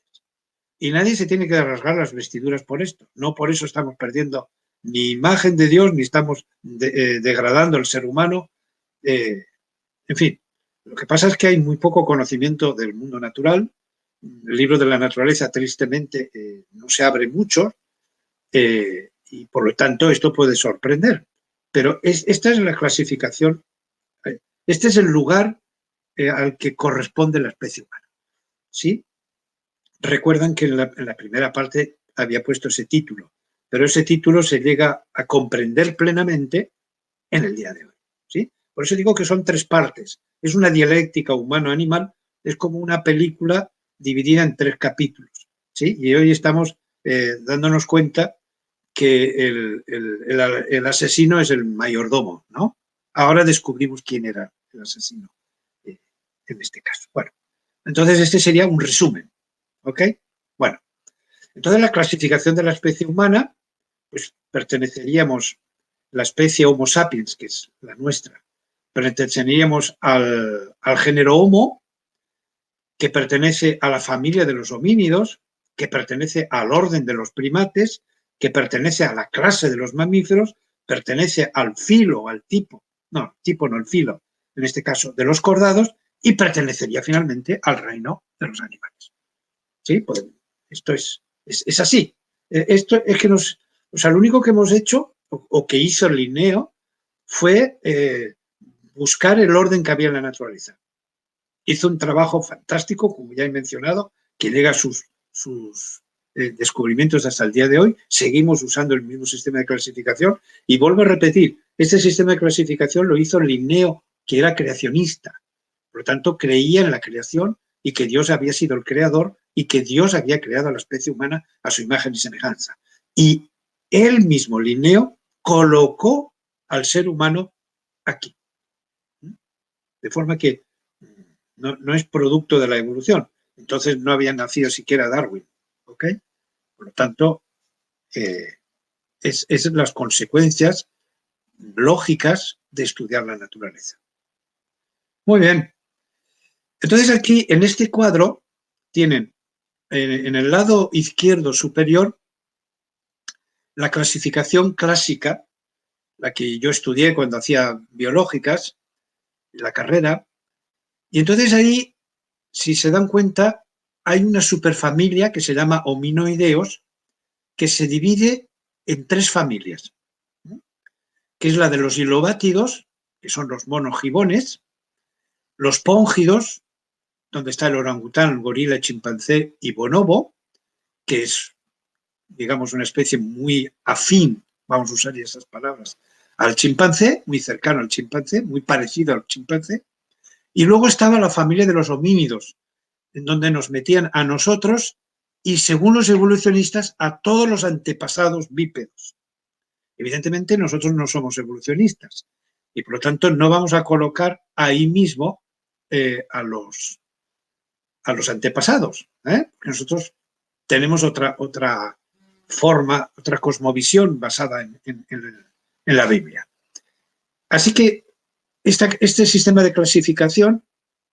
Y nadie se tiene que rasgar las vestiduras por esto. No por eso estamos perdiendo ni imagen de Dios, ni estamos degradando al ser humano. En fin, lo que pasa es que hay muy poco conocimiento del mundo natural. El libro de la naturaleza, tristemente, no se abre mucho y, por lo tanto, esto puede sorprender. Pero esta es la clasificación, este es el lugar al que corresponde la especie humana. ¿Sí? Recuerdan que en la primera parte había puesto ese título, pero ese título se llega a comprender plenamente en el día de hoy. ¿Sí? Por eso digo que son tres partes. Es una dialéctica humano-animal, es como una película dividida en tres capítulos. ¿Sí? Y hoy estamos dándonos cuenta que el asesino es el mayordomo, ¿no? Ahora descubrimos quién era el asesino en este caso. Bueno, entonces este sería un resumen. ¿Ok? Bueno, entonces la clasificación de la especie humana, pues perteneceríamos, la especie Homo sapiens, que es la nuestra, perteneceríamos al género Homo, que pertenece a la familia de los homínidos, que pertenece al orden de los primates, que pertenece a la clase de los mamíferos, pertenece al filo, al tipo, no, tipo no, el filo, en este caso de los cordados, y pertenecería finalmente al reino de los animales. ¿Sí? Pues esto es así. Esto es que lo único que hemos hecho, o que hizo Linneo, fue buscar el orden que había en la naturaleza. Hizo un trabajo fantástico, como ya he mencionado, que llega a sus descubrimientos hasta el día de hoy. Seguimos usando el mismo sistema de clasificación y vuelvo a repetir, este sistema de clasificación lo hizo Linneo, que era creacionista. Por lo tanto, creía en la creación y que Dios había sido el creador y que Dios había creado a la especie humana a su imagen y semejanza. Y él mismo, Linneo, colocó al ser humano aquí. De forma que no es producto de la evolución. Entonces no había nacido siquiera Darwin. ¿Ok? Por lo tanto, es las consecuencias lógicas de estudiar la naturaleza. Muy bien. Entonces aquí, en este cuadro, tienen en el lado izquierdo superior la clasificación clásica, la que yo estudié cuando hacía biológicas, la carrera. Y entonces ahí, si se dan cuenta, hay una superfamilia que se llama Hominoideos, que se divide en 3 familias, ¿no? Que es la de los hilobátidos, que son los monos gibones, los póngidos, donde está el orangután, el gorila, el chimpancé y bonobo, que es, digamos, una especie muy afín, vamos a usar esas palabras, al chimpancé, muy cercano al chimpancé, muy parecido al chimpancé. Y luego estaba la familia de los homínidos, en donde nos metían a nosotros y, según los evolucionistas, a todos los antepasados bípedos. Evidentemente, nosotros no somos evolucionistas y, por lo tanto, no vamos a colocar ahí mismo a los antepasados, ¿eh? Nosotros tenemos otra forma, otra cosmovisión basada en la Biblia. Así que este sistema de clasificación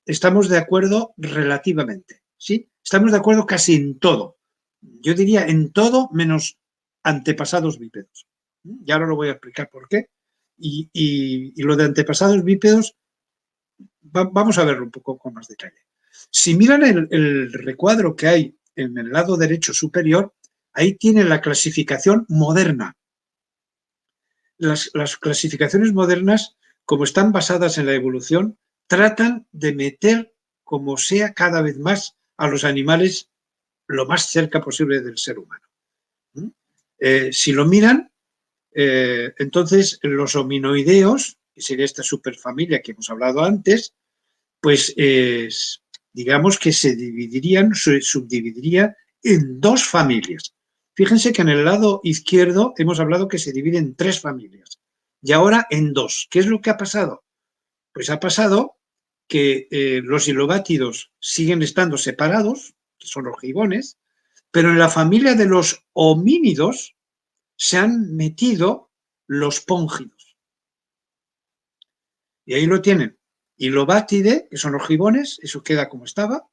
estamos de acuerdo relativamente, ¿sí? Estamos de acuerdo casi en todo. Yo diría en todo menos antepasados bípedos. Y ahora lo voy a explicar por qué. Y lo de antepasados bípedos, vamos a verlo un poco con más detalle. Si miran el recuadro que hay en el lado derecho superior, ahí tienen la clasificación moderna. Las clasificaciones modernas, como están basadas en la evolución, tratan de meter como sea cada vez más a los animales lo más cerca posible del ser humano. Si lo miran, entonces los hominoideos, que sería esta superfamilia que hemos hablado antes, pues digamos que se subdividiría en 2 familias. Fíjense que en el lado izquierdo hemos hablado que se divide en 3 familias y ahora en 2. ¿Qué es lo que ha pasado? Pues ha pasado que los hilobátidos siguen estando separados, que son los gibones, pero en la familia de los homínidos se han metido los póngidos. Y ahí lo tienen. Hilobátide, que son los gibones, eso queda como estaba,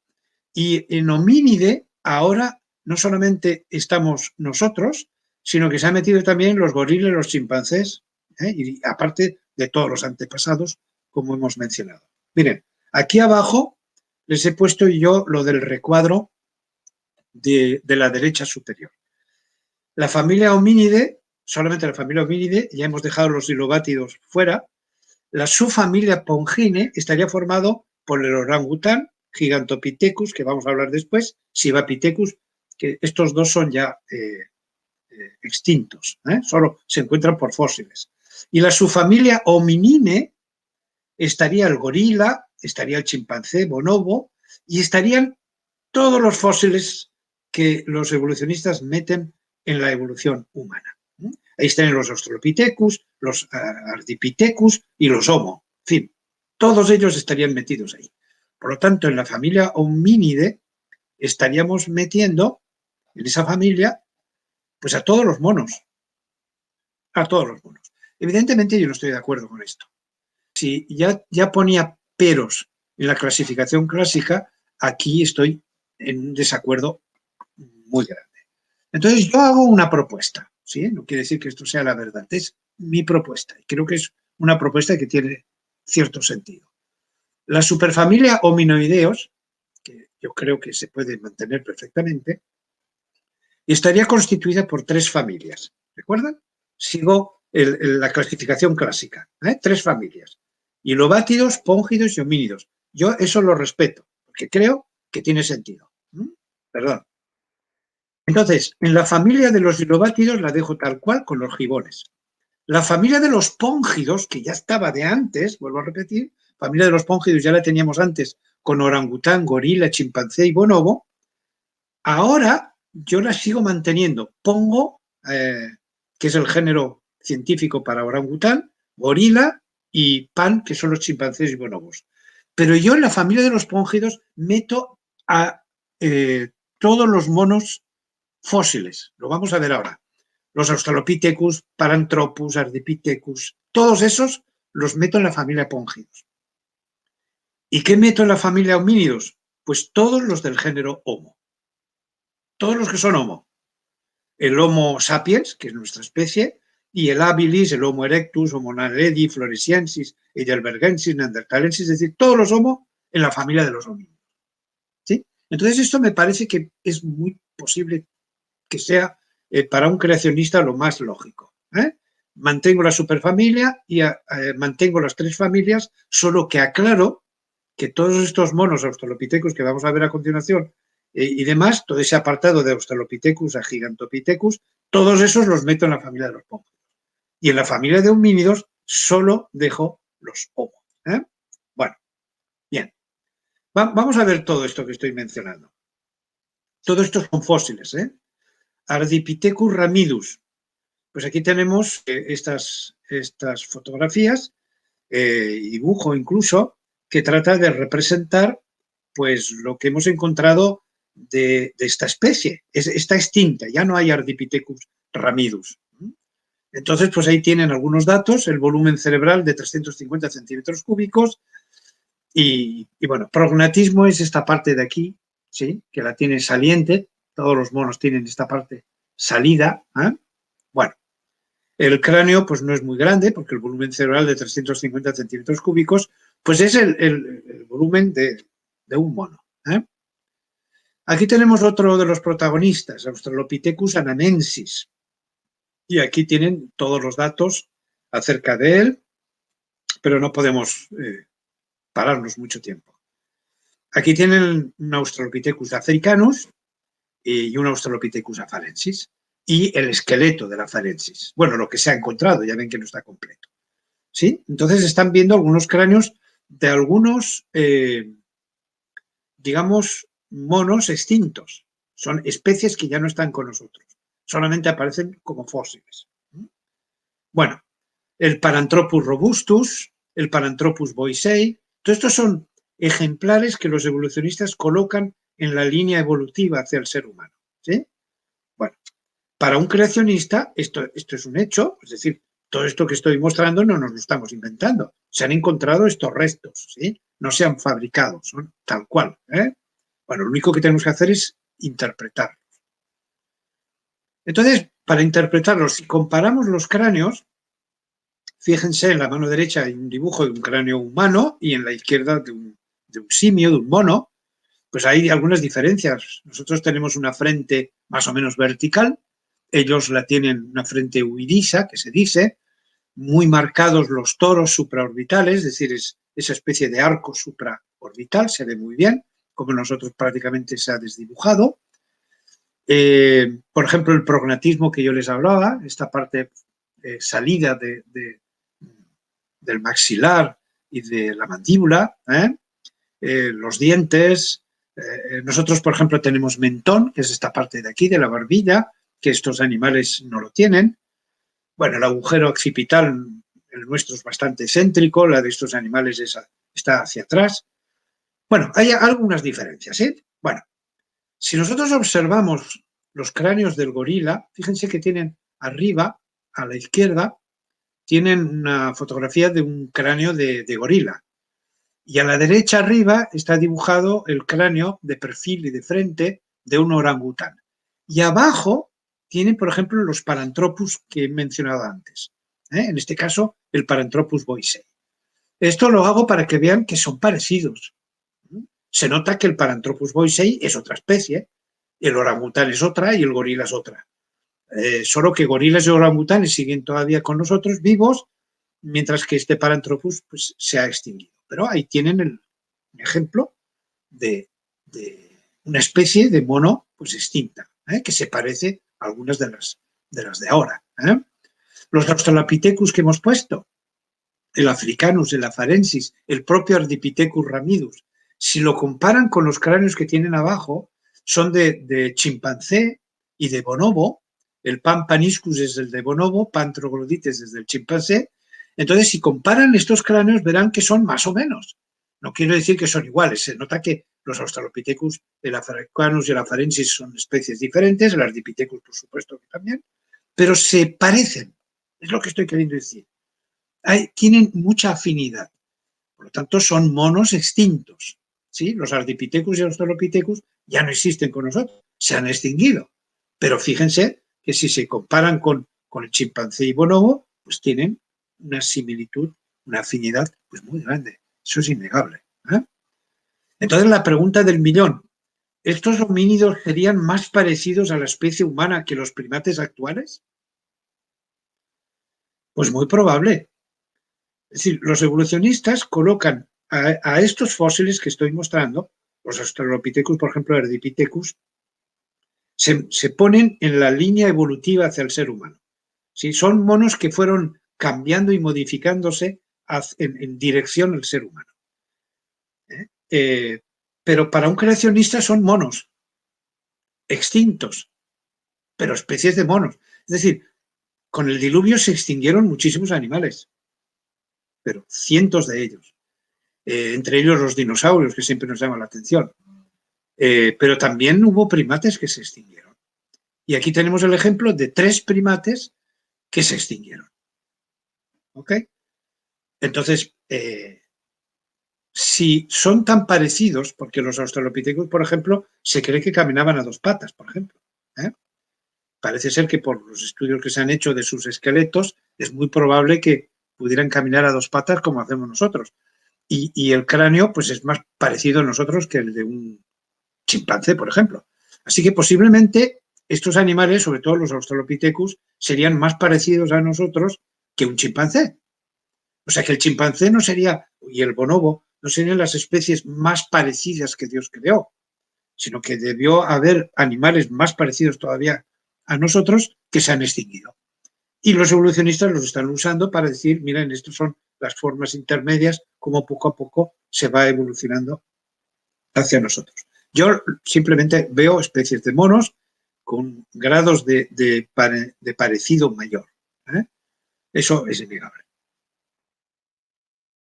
y en homínide ahora no solamente estamos nosotros, sino que se han metido también los gorilas, los chimpancés, y aparte de todos los antepasados, como hemos mencionado. Miren, aquí abajo les he puesto yo lo del recuadro de la derecha superior. La familia homínide, solamente la familia homínide, ya hemos dejado los hilobátidos fuera. La subfamilia Pongine estaría formado por el orangután, Gigantopithecus, que vamos a hablar después, Sivapithecus, que estos 2 son ya extintos, solo se encuentran por fósiles. Y la subfamilia Hominine estaría el gorila, estaría el chimpancé, bonobo, y estarían todos los fósiles que los evolucionistas meten en la evolución humana. Ahí están los Australopithecus, los Ardipithecus y los Homo. En fin, todos ellos estarían metidos ahí. Por lo tanto, en la familia homínide estaríamos metiendo en esa familia pues a todos los monos. A todos los monos. Evidentemente yo no estoy de acuerdo con esto. Si ya ponía peros en la clasificación clásica, aquí estoy en un desacuerdo muy grande. Entonces yo hago una propuesta, ¿sí? No quiere decir que esto sea la verdad, es mi propuesta. Y creo que es una propuesta que tiene cierto sentido. La superfamilia Hominoideos, que yo creo que se puede mantener perfectamente, estaría constituida por 3 familias. ¿Recuerdan? Sigo la clasificación clásica. 3 familias. Hilobátidos, póngidos y homínidos. Yo eso lo respeto, porque creo que tiene sentido. Perdón. Entonces, en la familia de los hilobátidos la dejo tal cual con los gibones. La familia de los póngidos, que ya estaba de antes, vuelvo a repetir, familia de los póngidos ya la teníamos antes con orangután, gorila, chimpancé y bonobo, ahora yo la sigo manteniendo. Pongo, que es el género científico para orangután, gorila y pan, que son los chimpancés y bonobos. Pero yo en la familia de los póngidos meto a todos los monos fósiles. Lo vamos a ver ahora. Los Australopithecus, Paranthropus, Ardipithecus, todos esos los meto en la familia póngidos. ¿Y qué meto en la familia homínidos? Pues todos los del género Homo. Todos los que son Homo. El Homo sapiens, que es nuestra especie, y el habilis, el Homo erectus, Homo naledi, floresiensis, heidelbergensis, neanderthalensis, es decir, todos los Homo en la familia de los homínidos. ¿Sí? Entonces, esto me parece que es muy posible que sea para un creacionista lo más lógico. Mantengo la superfamilia y mantengo las tres familias, solo que aclaro que todos estos monos australopithecus que vamos a ver a continuación y demás, todo ese apartado de Australopithecus a Gigantopithecus, todos esos los meto en la familia de los pómulos. Y en la familia de homínidos solo dejo los Homo. Bueno, bien. Vamos a ver todo esto que estoy mencionando. Todo esto son fósiles. Ardipithecus ramidus. Pues aquí tenemos estas fotografías, dibujo incluso, que trata de representar pues lo que hemos encontrado de esta especie. Está extinta, ya no hay Ardipithecus ramidus. Entonces, pues ahí tienen algunos datos, el volumen cerebral de 350 centímetros cúbicos y bueno, prognatismo es esta parte de aquí, ¿sí? Que la tiene saliente, todos los monos tienen esta parte salida. Bueno, el cráneo pues no es muy grande porque el volumen cerebral de 350 centímetros cúbicos pues es el volumen de un mono. Aquí tenemos otro de los protagonistas, Australopithecus anamensis. Y aquí tienen todos los datos acerca de él, pero no podemos pararnos mucho tiempo. Aquí tienen un Australopithecus africanus y un Australopithecus afarensis y el esqueleto de la afarensis. Bueno, lo que se ha encontrado, ya ven que no está completo. ¿Sí? Entonces están viendo algunos cráneos de algunos, digamos, monos extintos. Son especies que ya no están con nosotros. Solamente aparecen como fósiles. Bueno, el Paranthropus robustus, el Paranthropus boisei, todos estos son ejemplares que los evolucionistas colocan en la línea evolutiva hacia el ser humano. ¿Sí? Bueno, para un creacionista esto es un hecho, es decir, todo esto que estoy mostrando no nos lo estamos inventando. Se han encontrado estos restos, ¿sí? No se han fabricado, son tal cual. Bueno, lo único que tenemos que hacer es interpretarlos. Entonces, para interpretarlos, si comparamos los cráneos, fíjense, en la mano derecha hay un dibujo de un cráneo humano y en la izquierda de un simio, de un mono, pues hay algunas diferencias. Nosotros tenemos una frente más o menos vertical, ellos la tienen una frente huidisa, que se dice, muy marcados los toros supraorbitales, es decir, es esa especie de arco supraorbital, se ve muy bien, como nosotros prácticamente se ha desdibujado. Por ejemplo, el prognatismo que yo les hablaba, esta parte salida del maxilar y de la mandíbula, los dientes. Nosotros, por ejemplo, tenemos mentón, que es esta parte de aquí, de la barbilla, que estos animales no lo tienen. Bueno, el agujero occipital, el nuestro es bastante excéntrico, la de estos animales está hacia atrás. Bueno, hay algunas diferencias, Bueno, si nosotros observamos los cráneos del gorila, fíjense que tienen arriba, a la izquierda, tienen una fotografía de un cráneo de gorila. Y a la derecha arriba está dibujado el cráneo de perfil y de frente de un orangután. Y abajo tienen, por ejemplo, los Paranthropus que he mencionado antes. En este caso, el Paranthropus boisei. Esto lo hago para que vean que son parecidos. Se nota que el Paranthropus boisei es otra especie, el orangután es otra y el gorila es otra. Solo que gorilas y orangutanes siguen todavía con nosotros vivos, mientras que este Paranthropus pues, se ha extinguido. Pero ahí tienen el ejemplo de una especie de mono pues, extinta, que se parece a algunas de las de ahora. Los Australopithecus que hemos puesto, el Africanus, el Afarensis, el propio Ardipithecus ramidus, si lo comparan con los cráneos que tienen abajo, son de chimpancé y de bonobo. El Pan paniscus es el de bonobo, Pan troglodytes es del chimpancé. Entonces, si comparan estos cráneos, verán que son más o menos. No quiero decir que son iguales. Se nota que los Australopithecus, el Africanus y el Afarensis son especies diferentes, el Ardipithecus, por supuesto, que también, pero se parecen. Es lo que estoy queriendo decir. Tienen mucha afinidad. Por lo tanto, son monos extintos. ¿Sí? Los Ardipithecus y Australopithecus ya no existen con nosotros, se han extinguido. Pero fíjense que si se comparan con con el chimpancé y bonobo, pues tienen una similitud, una afinidad pues muy grande. Eso es innegable. Entonces la pregunta del millón, ¿estos homínidos serían más parecidos a la especie humana que los primates actuales? Pues muy probable. Es decir, los evolucionistas colocan a estos fósiles que estoy mostrando, los Australopithecus, por ejemplo, Ardipithecus, se ponen en la línea evolutiva hacia el ser humano. ¿Sí? Son monos que fueron cambiando y modificándose en dirección al ser humano. Pero para un creacionista son monos extintos, pero especies de monos. Es decir, con el diluvio se extinguieron muchísimos animales, pero cientos de ellos. Entre ellos los dinosaurios, que siempre nos llaman la atención. Pero también hubo primates que se extinguieron. Y aquí tenemos el ejemplo de 3 primates que se extinguieron. ¿Ok? Entonces, si son tan parecidos, porque los Australopithecus, por ejemplo, se cree que caminaban a 2 patas, por ejemplo. Parece ser que por los estudios que se han hecho de sus esqueletos, es muy probable que pudieran caminar a 2 patas como hacemos nosotros. Y el cráneo, pues es más parecido a nosotros que el de un chimpancé, por ejemplo. Así que posiblemente estos animales, sobre todo los Australopithecus, serían más parecidos a nosotros que un chimpancé. O sea que el chimpancé no sería, y el bonobo, no serían las especies más parecidas que Dios creó, sino que debió haber animales más parecidos todavía a nosotros que se han extinguido. Y los evolucionistas los están usando para decir, miren, estas son las formas intermedias, como poco a poco se va evolucionando hacia nosotros. Yo simplemente veo especies de monos con grados de parecido mayor. Eso es innegable.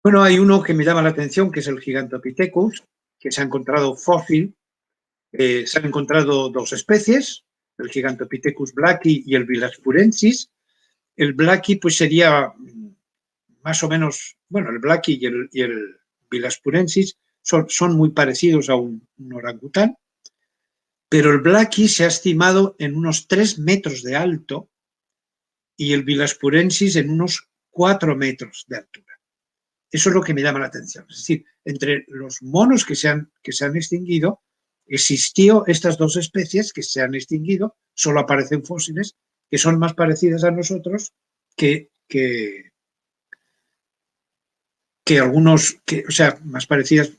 Bueno, hay uno que me llama la atención, que es el Gigantopithecus, que se ha encontrado fósil. Se han encontrado 2 especies, el Gigantopithecus blacki y el Bilaspurensis. El blacki pues sería más o menos, bueno, el blacki y el Bilaspurensis son muy parecidos a un orangután, pero el blacki se ha estimado en unos 3 metros de alto y el Bilaspurensis en unos 4 metros de altura. Eso es lo que me llama la atención. Es decir, entre los monos que se han extinguido, existió estas 2 especies que se han extinguido, solo aparecen fósiles, que son más parecidas a nosotros que algunos, o sea, más parecidas,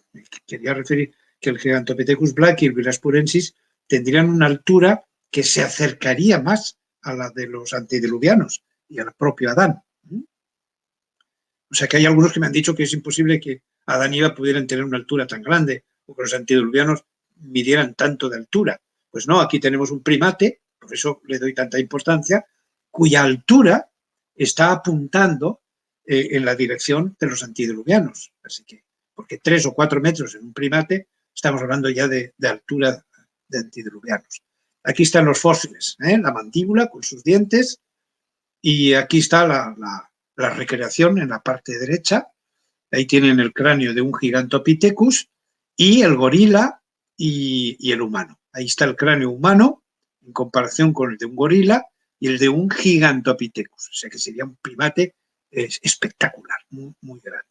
quería referir que el Gigantopithecus blacki y el Bilaspurensis tendrían una altura que se acercaría más a la de los antediluvianos y al propio Adán. O sea que hay algunos que me han dicho que es imposible que Adán y Eva pudieran tener una altura tan grande o que los antediluvianos midieran tanto de altura. Pues no, aquí tenemos un primate, por eso le doy tanta importancia, cuya altura está apuntando en la dirección de los antediluvianos. Así que, porque 3 o 4 metros en un primate, estamos hablando ya de altura de antediluvianos. Aquí están los fósiles, la mandíbula con sus dientes, y aquí está la recreación en la parte derecha. Ahí tienen el cráneo de un Gigantopithecus y el gorila y el humano. Ahí está el cráneo humano en comparación con el de un gorila y el de un Gigantopithecus. O sea que sería un primate espectacular, muy, muy grande.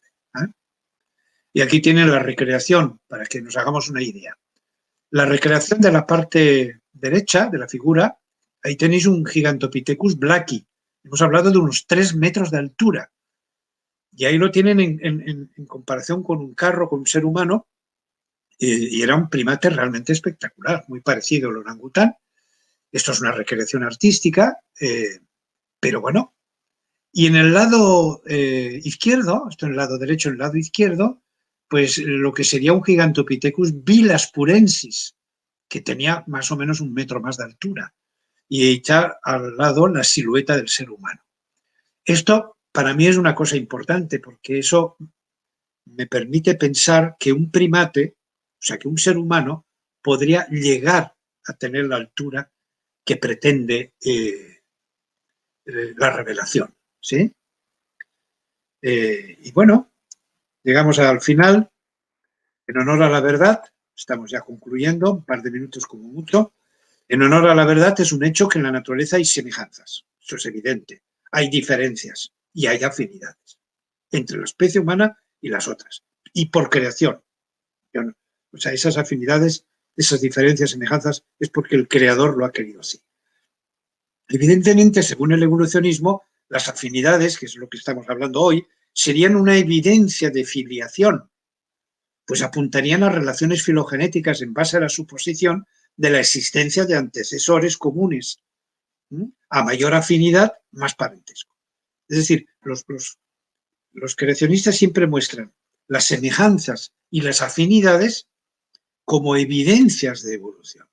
Y aquí tienen la recreación, para que nos hagamos una idea. La recreación de la parte derecha de la figura, ahí tenéis un Gigantopithecus blacki. Hemos hablado de unos 3 metros de altura. Y ahí lo tienen en comparación con un carro, con un ser humano, y era un primate realmente espectacular, muy parecido al orangután. Esto es una recreación artística, pero bueno. Y en el lado izquierdo, esto en el lado derecho, en el lado izquierdo, pues lo que sería un Gigantopithecus bilaspurensis, que tenía más o menos 1 metro más de altura, y está al lado la silueta del ser humano. Esto para mí es una cosa importante, porque eso me permite pensar que un primate, o sea, que un ser humano, podría llegar a tener la altura que pretende la revelación, ¿sí? Y bueno, llegamos al final. En honor a la verdad, estamos ya concluyendo, un par de minutos como mucho. En honor a la verdad es un hecho que en la naturaleza hay semejanzas. eso es evidente. Hay diferencias y hay afinidades entre la especie humana y las otras. Y por creación. O sea, esas afinidades, esas diferencias, semejanzas, es porque el creador lo ha querido así. Evidentemente, según el evolucionismo, las afinidades, que es lo que estamos hablando hoy, serían una evidencia de filiación, pues apuntarían a relaciones filogenéticas en base a la suposición de la existencia de antecesores comunes. A mayor afinidad, más parentesco. Es decir, los creacionistas siempre muestran las semejanzas y las afinidades como evidencias de evolución.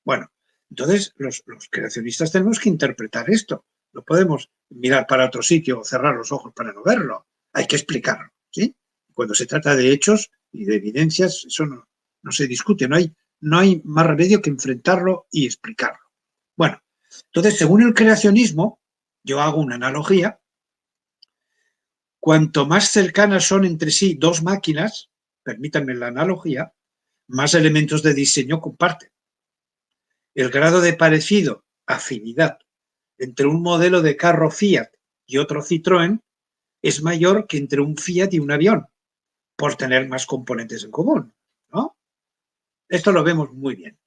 Bueno, entonces los creacionistas tenemos que interpretar esto. No podemos mirar para otro sitio o cerrar los ojos para no verlo. Hay que explicarlo, ¿sí? Cuando se trata de hechos y de evidencias, eso no se discute. No hay más remedio que enfrentarlo y explicarlo. Bueno, entonces, según el creacionismo, yo hago una analogía. Cuanto más cercanas son entre sí dos máquinas, permítanme la analogía, más elementos de diseño comparten. El grado de parecido, afinidad, entre un modelo de carro Fiat y otro Citroën es mayor que entre un Fiat y un avión, por tener más componentes en común, ¿no? Esto lo vemos muy bien.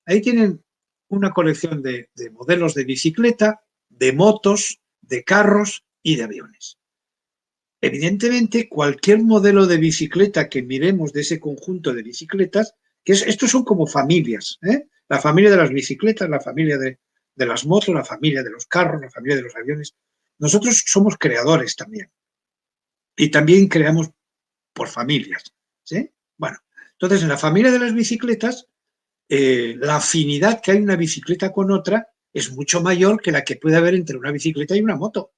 Ahí tienen una colección de modelos de bicicleta, de motos, de carros y de aviones. Evidentemente, cualquier modelo de bicicleta que miremos de ese conjunto de bicicletas, estos son como familias, ¿eh? La familia de las bicicletas, la familia de las motos, la familia de los carros, la familia de los aviones. Nosotros somos creadores también. Y también creamos por familias, ¿sí? Bueno, entonces en la familia de las bicicletas, la afinidad que hay una bicicleta con otra es mucho mayor que la que puede haber entre una bicicleta y una moto.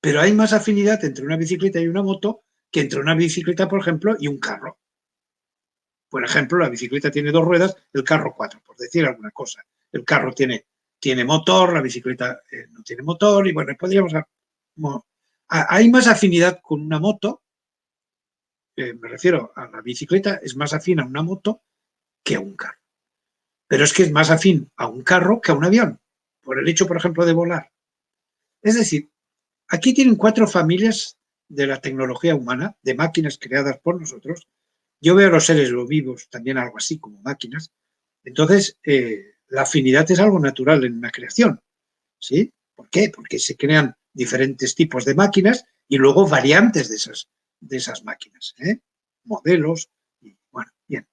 Pero hay más afinidad entre una bicicleta y una moto que entre una bicicleta, por ejemplo, y un carro. Por ejemplo, la bicicleta tiene 2 ruedas, el carro 4, por decir alguna cosa. El carro tiene motor, la bicicleta no tiene motor, y bueno, podríamos... Hay más afinidad con una moto, me refiero a la bicicleta, es más afín a una moto que a un carro. Pero es que es más afín a un carro que a un avión, por el hecho, por ejemplo, de volar. Es decir, aquí tienen 4 familias de la tecnología humana, de máquinas creadas por nosotros. Yo veo a los seres vivos también algo así, como máquinas. Entonces, la afinidad es algo natural en una creación, ¿sí? ¿Por qué? Porque se crean diferentes tipos de máquinas y luego variantes de esas máquinas, ¿eh? Modelos, y bueno, bien.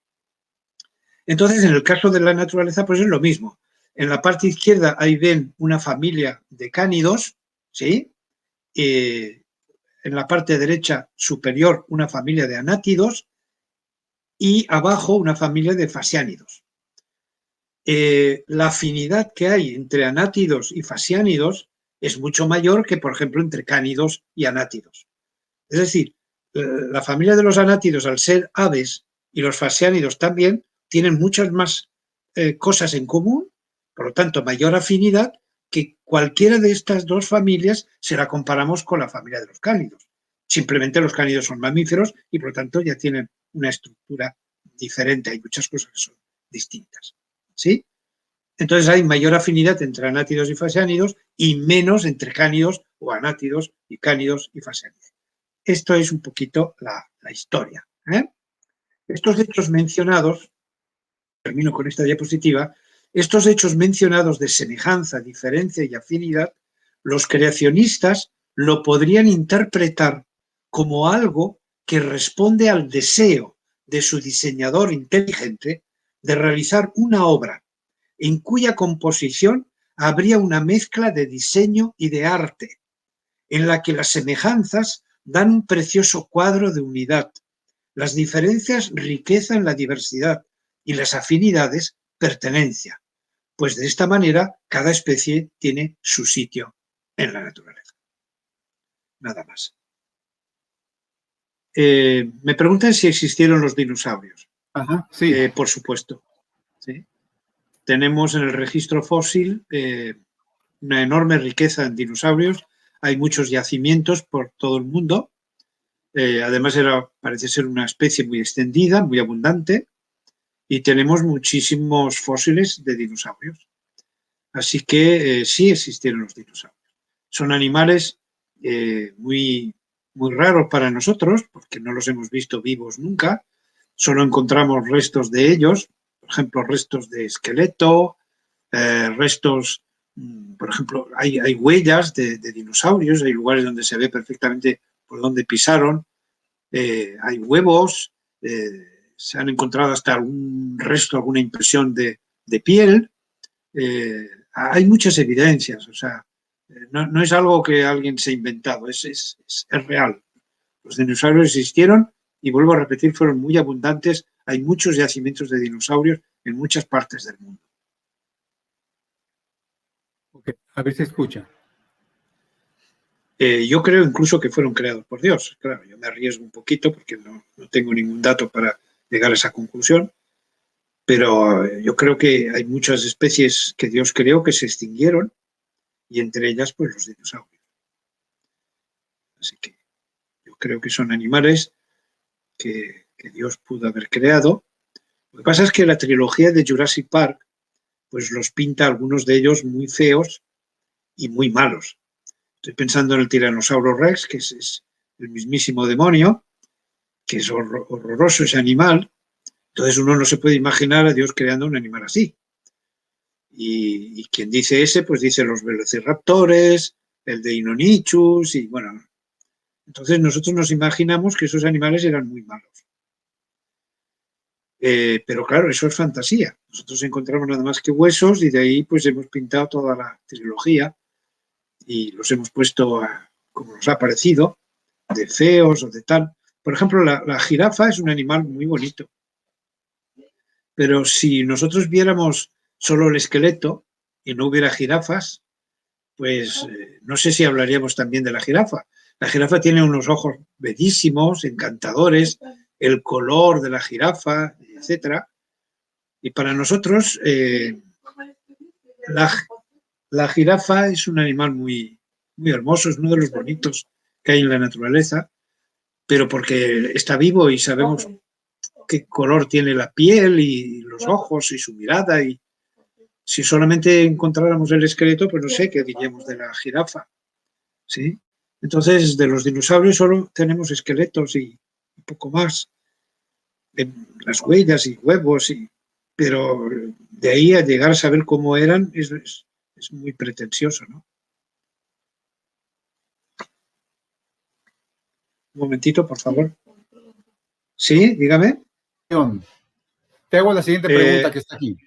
Entonces, en el caso de la naturaleza, pues es lo mismo. En la parte izquierda ahí ven una familia de cánidos, ¿sí? En la parte derecha superior una familia de anátidos y abajo una familia de fasiánidos. La afinidad que hay entre anátidos y fasiánidos es mucho mayor que, por ejemplo, entre cánidos y anátidos. Es decir, la familia de los anátidos, al ser aves, y los fasiánidos también, tienen muchas más cosas en común, por lo tanto, mayor afinidad que cualquiera de estas 2 familias si la comparamos con la familia de los cánidos. Simplemente los cánidos son mamíferos y, por lo tanto, ya tienen una estructura diferente. Hay muchas cosas que son distintas, ¿sí? Entonces hay mayor afinidad entre anátidos y fasiánidos y menos entre cánidos o anátidos y cánidos y fasiánidos. Esto es un poquito la historia, ¿eh? Estos hechos mencionados, termino con esta diapositiva, estos hechos mencionados de semejanza, diferencia y afinidad, los creacionistas lo podrían interpretar como algo que responde al deseo de su diseñador inteligente de realizar una obra en cuya composición habría una mezcla de diseño y de arte, en la que las semejanzas dan un precioso cuadro de unidad, las diferencias riqueza en la diversidad y las afinidades pertenencia, pues de esta manera cada especie tiene su sitio en la naturaleza. Nada más. Me preguntan si existieron los dinosaurios.
Ajá, sí.
Por supuesto. ¿Sí? Tenemos en el registro fósil una enorme riqueza en dinosaurios. Hay muchos yacimientos por todo el mundo. Además, parece ser una especie muy extendida, muy abundante, y tenemos muchísimos fósiles de dinosaurios. Así que sí existieron los dinosaurios. Son animales muy, muy raros para nosotros, porque no los hemos visto vivos nunca. Solo encontramos restos de ellos, por ejemplo, restos de esqueleto, restos, por ejemplo, hay huellas de dinosaurios, hay lugares donde se ve perfectamente por dónde pisaron, hay huevos, se han encontrado hasta algún resto, alguna impresión de piel. Hay muchas evidencias, o sea, no es algo que alguien se ha inventado, es real. Los dinosaurios existieron y, vuelvo a repetir, fueron muy abundantes. Hay muchos yacimientos de dinosaurios en muchas partes del mundo.
Okay. A ver si escucha.
Yo creo incluso que fueron creados por Dios. Claro, yo me arriesgo un poquito porque no tengo ningún dato para llegar a esa conclusión, pero yo creo que hay muchas especies que Dios creó que se extinguieron y entre ellas pues los dinosaurios. Así que yo creo que son animales que Dios pudo haber creado. Lo que pasa es que la trilogía de Jurassic Park pues los pinta algunos de ellos muy feos y muy malos. Estoy pensando en el tiranosaurio Rex, que es el mismísimo demonio, que es horroroso ese animal. Entonces uno no se puede imaginar a Dios creando un animal así. Y quien dice ese, pues dice los velociraptores, el de Inonichus, y bueno. Entonces nosotros nos imaginamos que esos animales eran muy malos. Pero claro, eso es fantasía. Nosotros encontramos nada más que huesos y de ahí pues hemos pintado toda la trilogía y los hemos puesto como nos ha parecido, de feos o de tal. Por ejemplo, la jirafa es un animal muy bonito. Pero si nosotros viéramos solo el esqueleto y no hubiera jirafas, pues no sé si hablaríamos también de la jirafa. La jirafa tiene unos ojos bellísimos, encantadores, el color de la jirafa, etcétera. Y para nosotros la jirafa es un animal muy, muy hermoso, es uno de los bonitos que hay en la naturaleza, pero porque está vivo y sabemos qué color tiene la piel y los ojos y su mirada. Y si solamente encontráramos el esqueleto, pues no sé qué diríamos de la jirafa, ¿sí? Entonces, de los dinosaurios solo tenemos esqueletos y poco más, las huellas y huevos, pero de ahí a llegar a saber cómo eran es muy pretencioso, ¿no? Un momentito, por favor. Sí, dígame.
Te hago la siguiente pregunta que está aquí.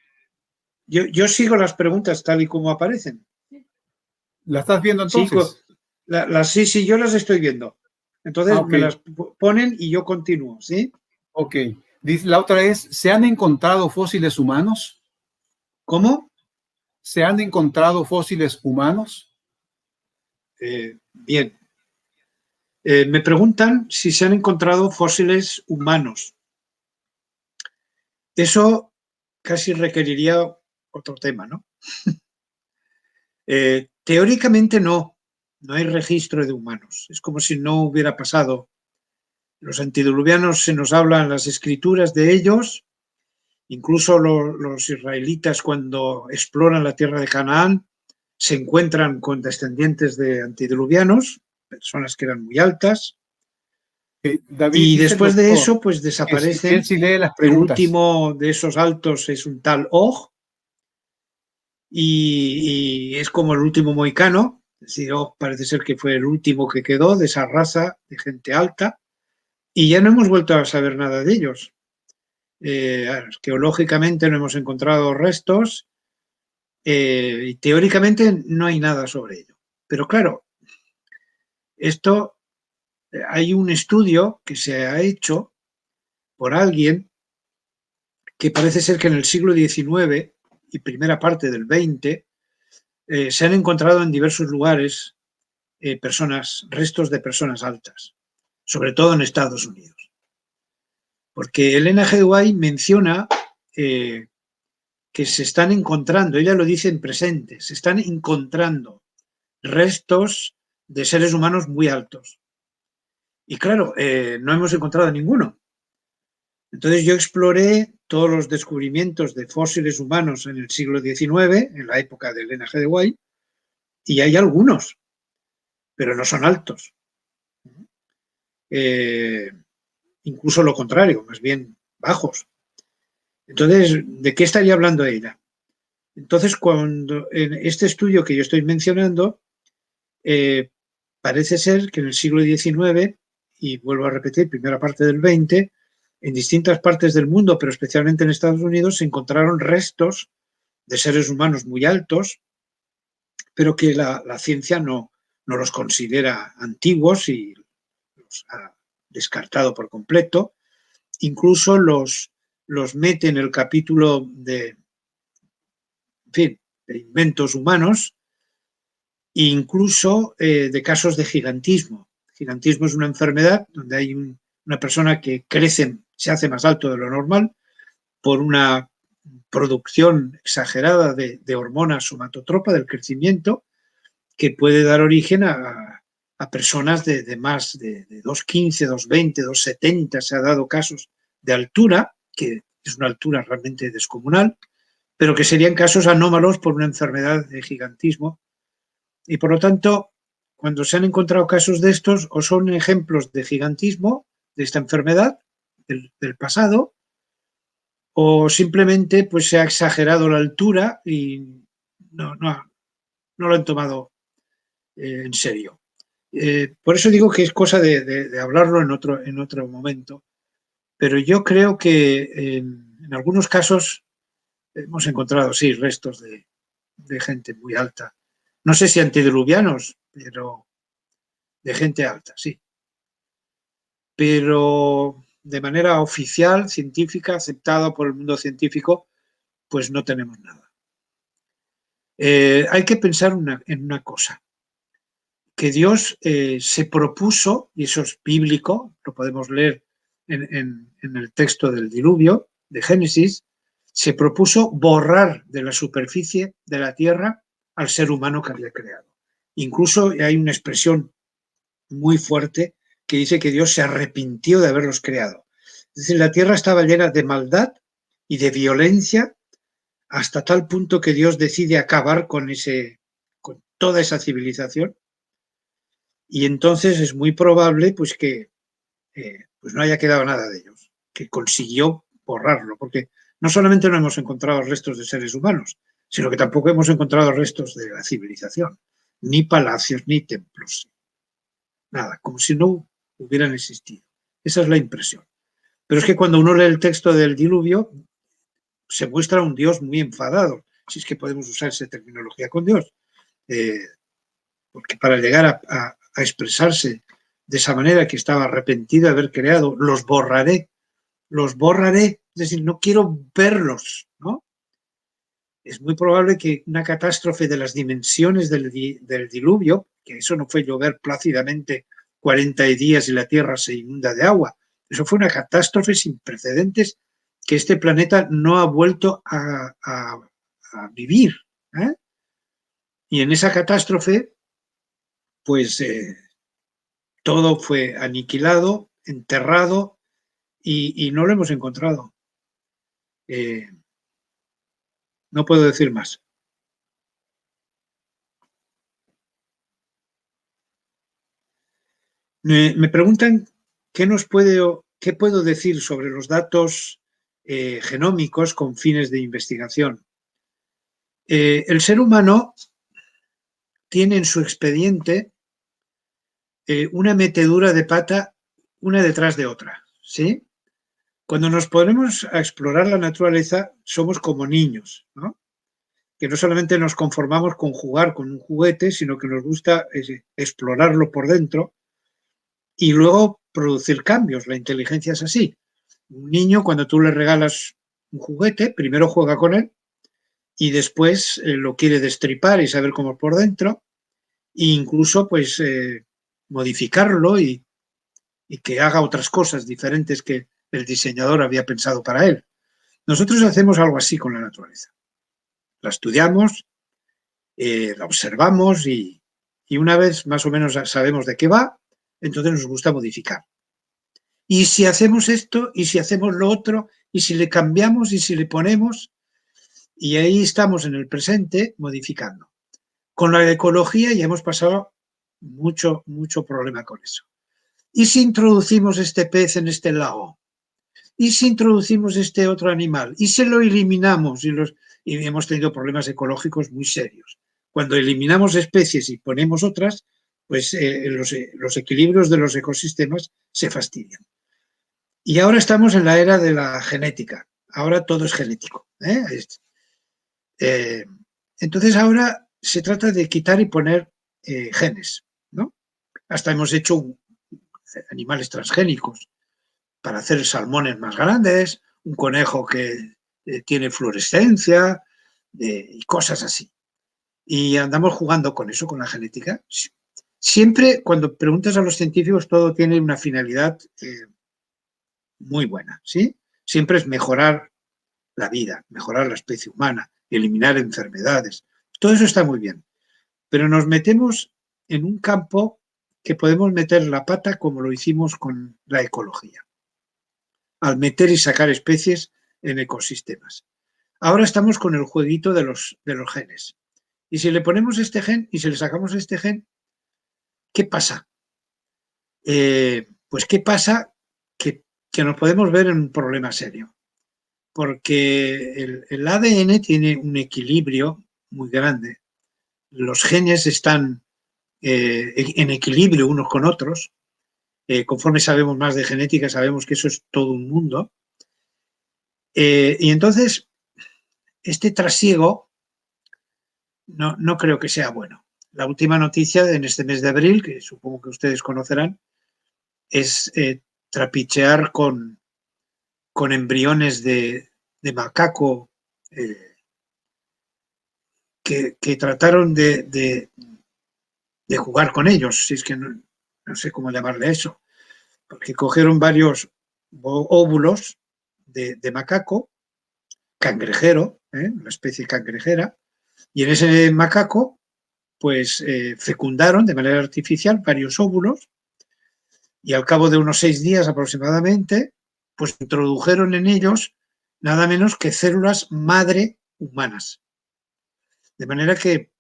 Yo sigo las preguntas tal y como aparecen.
¿La estás viendo entonces?
Sí, yo las estoy viendo. Entonces
okay.
Me las ponen y yo continúo, ¿sí?
Ok. Dice, la otra es, ¿se han encontrado fósiles humanos?
¿Cómo?
¿Se han encontrado fósiles humanos?
Bien. Me preguntan si se han encontrado fósiles humanos. Eso casi requeriría otro tema, ¿no? Teóricamente no hay registro de humanos. Es como si no hubiera pasado. Los antediluvianos se nos hablan las escrituras de ellos, incluso los israelitas cuando exploran la tierra de Canaán se encuentran con descendientes de antediluvianos, personas que eran muy altas,
David,
y
dice el
después de
doctor
eso pues desaparecen.
él sí lee las
El
preguntas.
último de esos altos es un tal Og, y es como el último mohicano. Es decir, Og parece ser que fue el último que quedó de esa raza de gente alta, y ya no hemos vuelto a saber nada de ellos. Arqueológicamente no hemos encontrado restos, y teóricamente no hay nada sobre ello. Pero claro, esto hay un estudio que se ha hecho por alguien que parece ser que en el siglo XIX y primera parte del XX se han encontrado en diversos lugares restos de personas altas, sobre todo en Estados Unidos. Porque Elena G. White menciona que se están encontrando, ella lo dice en presente, se están encontrando restos de seres humanos muy altos. Y claro, no hemos encontrado ninguno. Entonces yo exploré todos los descubrimientos de fósiles humanos en el siglo XIX, en la época de Elena G. de White, y hay algunos, pero no son altos. Incluso lo contrario, más bien bajos. Entonces, ¿de qué estaría hablando ella? Entonces, cuando en este estudio que yo estoy mencionando, parece ser que en el siglo XIX, y vuelvo a repetir, primera parte del XX, en distintas partes del mundo, pero especialmente en Estados Unidos, se encontraron restos de seres humanos muy altos, pero que la ciencia no los considera antiguos y los ha descartado por completo. Incluso los mete en el capítulo de, en fin, de inventos humanos, e incluso de casos de gigantismo. El gigantismo es una enfermedad donde hay una persona que crece, se hace más alto de lo normal por una producción exagerada de hormonas somatotropa del crecimiento, que puede dar origen a personas de más de 2,15, 2,20, 2,70. Se ha dado casos de altura, que es una altura realmente descomunal, pero que serían casos anómalos por una enfermedad de gigantismo. Y por lo tanto, cuando se han encontrado casos de estos, o son ejemplos de gigantismo, de esta enfermedad del pasado, o simplemente pues se ha exagerado la altura y no lo han tomado en serio. Por eso digo que es cosa de hablarlo en otro momento. Pero yo creo que en algunos casos hemos encontrado, sí, restos de gente muy alta. No sé si antediluvianos, pero de gente alta, sí. Pero de manera oficial, científica, aceptada por el mundo científico, pues no tenemos nada. Hay que pensar en una cosa, que Dios se propuso, y eso es bíblico, lo podemos leer en el texto del diluvio, de Génesis, se propuso borrar de la superficie de la tierra al ser humano que había creado. Incluso hay una expresión muy fuerte que dice que Dios se arrepintió de haberlos creado. Es decir, la tierra estaba llena de maldad y de violencia hasta tal punto que Dios decide acabar con toda esa civilización, y entonces es muy probable pues que pues no haya quedado nada de ellos, que consiguió borrarlo, porque no solamente no hemos encontrado restos de seres humanos, sino que tampoco hemos encontrado restos de la civilización, ni palacios, ni templos, nada, como si no hubieran existido. Esa es la impresión. Pero es que cuando uno lee el texto del diluvio, se muestra un Dios muy enfadado, si es que podemos usar esa terminología con Dios, porque para llegar a expresarse de esa manera, que estaba arrepentido de haber creado, los borraré, es decir, no quiero verlos, ¿no? Es muy probable que una catástrofe de las dimensiones del diluvio, que eso no fue llover plácidamente 40 días y la tierra se inunda de agua, eso fue una catástrofe sin precedentes que este planeta no ha vuelto a vivir, ¿eh? Y en esa catástrofe, pues todo fue aniquilado, enterrado, y no lo hemos encontrado. No puedo decir más. Me preguntan qué puedo decir sobre los datos genómicos con fines de investigación. El ser humano tiene en su expediente una metedura de pata una detrás de otra, ¿sí? Cuando nos ponemos a explorar la naturaleza, somos como niños, ¿no? Que no solamente nos conformamos con jugar con un juguete, sino que nos gusta explorarlo por dentro y luego producir cambios. La inteligencia es así. Un niño, cuando tú le regalas un juguete, primero juega con él y después lo quiere destripar y saber cómo es por dentro, e incluso pues modificarlo y que haga otras cosas diferentes que el diseñador había pensado para él. Nosotros hacemos algo así con la naturaleza. La estudiamos, la observamos y una vez más o menos sabemos de qué va, entonces nos gusta modificar. Y si hacemos esto, y si hacemos lo otro, y si le cambiamos, y si le ponemos, y ahí estamos en el presente modificando. Con la ecología ya hemos pasado mucho problema con eso. ¿Y si introducimos este pez en este lago? ¿Y si introducimos este otro animal? ¿Y si lo eliminamos? Y hemos tenido problemas ecológicos muy serios. Cuando eliminamos especies y ponemos otras, pues los equilibrios de los ecosistemas se fastidian. Y ahora estamos en la era de la genética. Ahora todo es genético. Entonces ahora se trata de quitar y poner genes, ¿no? Hasta hemos hecho animales transgénicos para hacer salmones más grandes, un conejo que tiene fluorescencia y cosas así. Y andamos jugando con eso, con la genética. Siempre, cuando preguntas a los científicos, todo tiene una finalidad muy buena, ¿sí? Siempre es mejorar la vida, mejorar la especie humana, eliminar enfermedades. Todo eso está muy bien. Pero nos metemos en un campo que podemos meter la pata como lo hicimos con la ecología, al meter y sacar especies en ecosistemas. Ahora estamos con el jueguito de los genes. Y si le ponemos este gen y si le sacamos este gen, ¿qué pasa? Pues ¿qué pasa? Que nos podemos ver en un problema serio. Porque el ADN tiene un equilibrio muy grande. Los genes están en equilibrio unos con otros. Conforme sabemos más de genética, sabemos que eso es todo un mundo. Y entonces, este trasiego no creo que sea bueno. La última noticia en este mes de abril, que supongo que ustedes conocerán, es trapichear con embriones de macaco que trataron de jugar con ellos, si es que no sé cómo llamarle eso, porque cogieron varios óvulos de macaco, cangrejero, una especie cangrejera, y en ese macaco pues fecundaron de manera artificial varios óvulos y al cabo de unos 6 días aproximadamente, pues introdujeron en ellos nada menos que células madre humanas. De manera que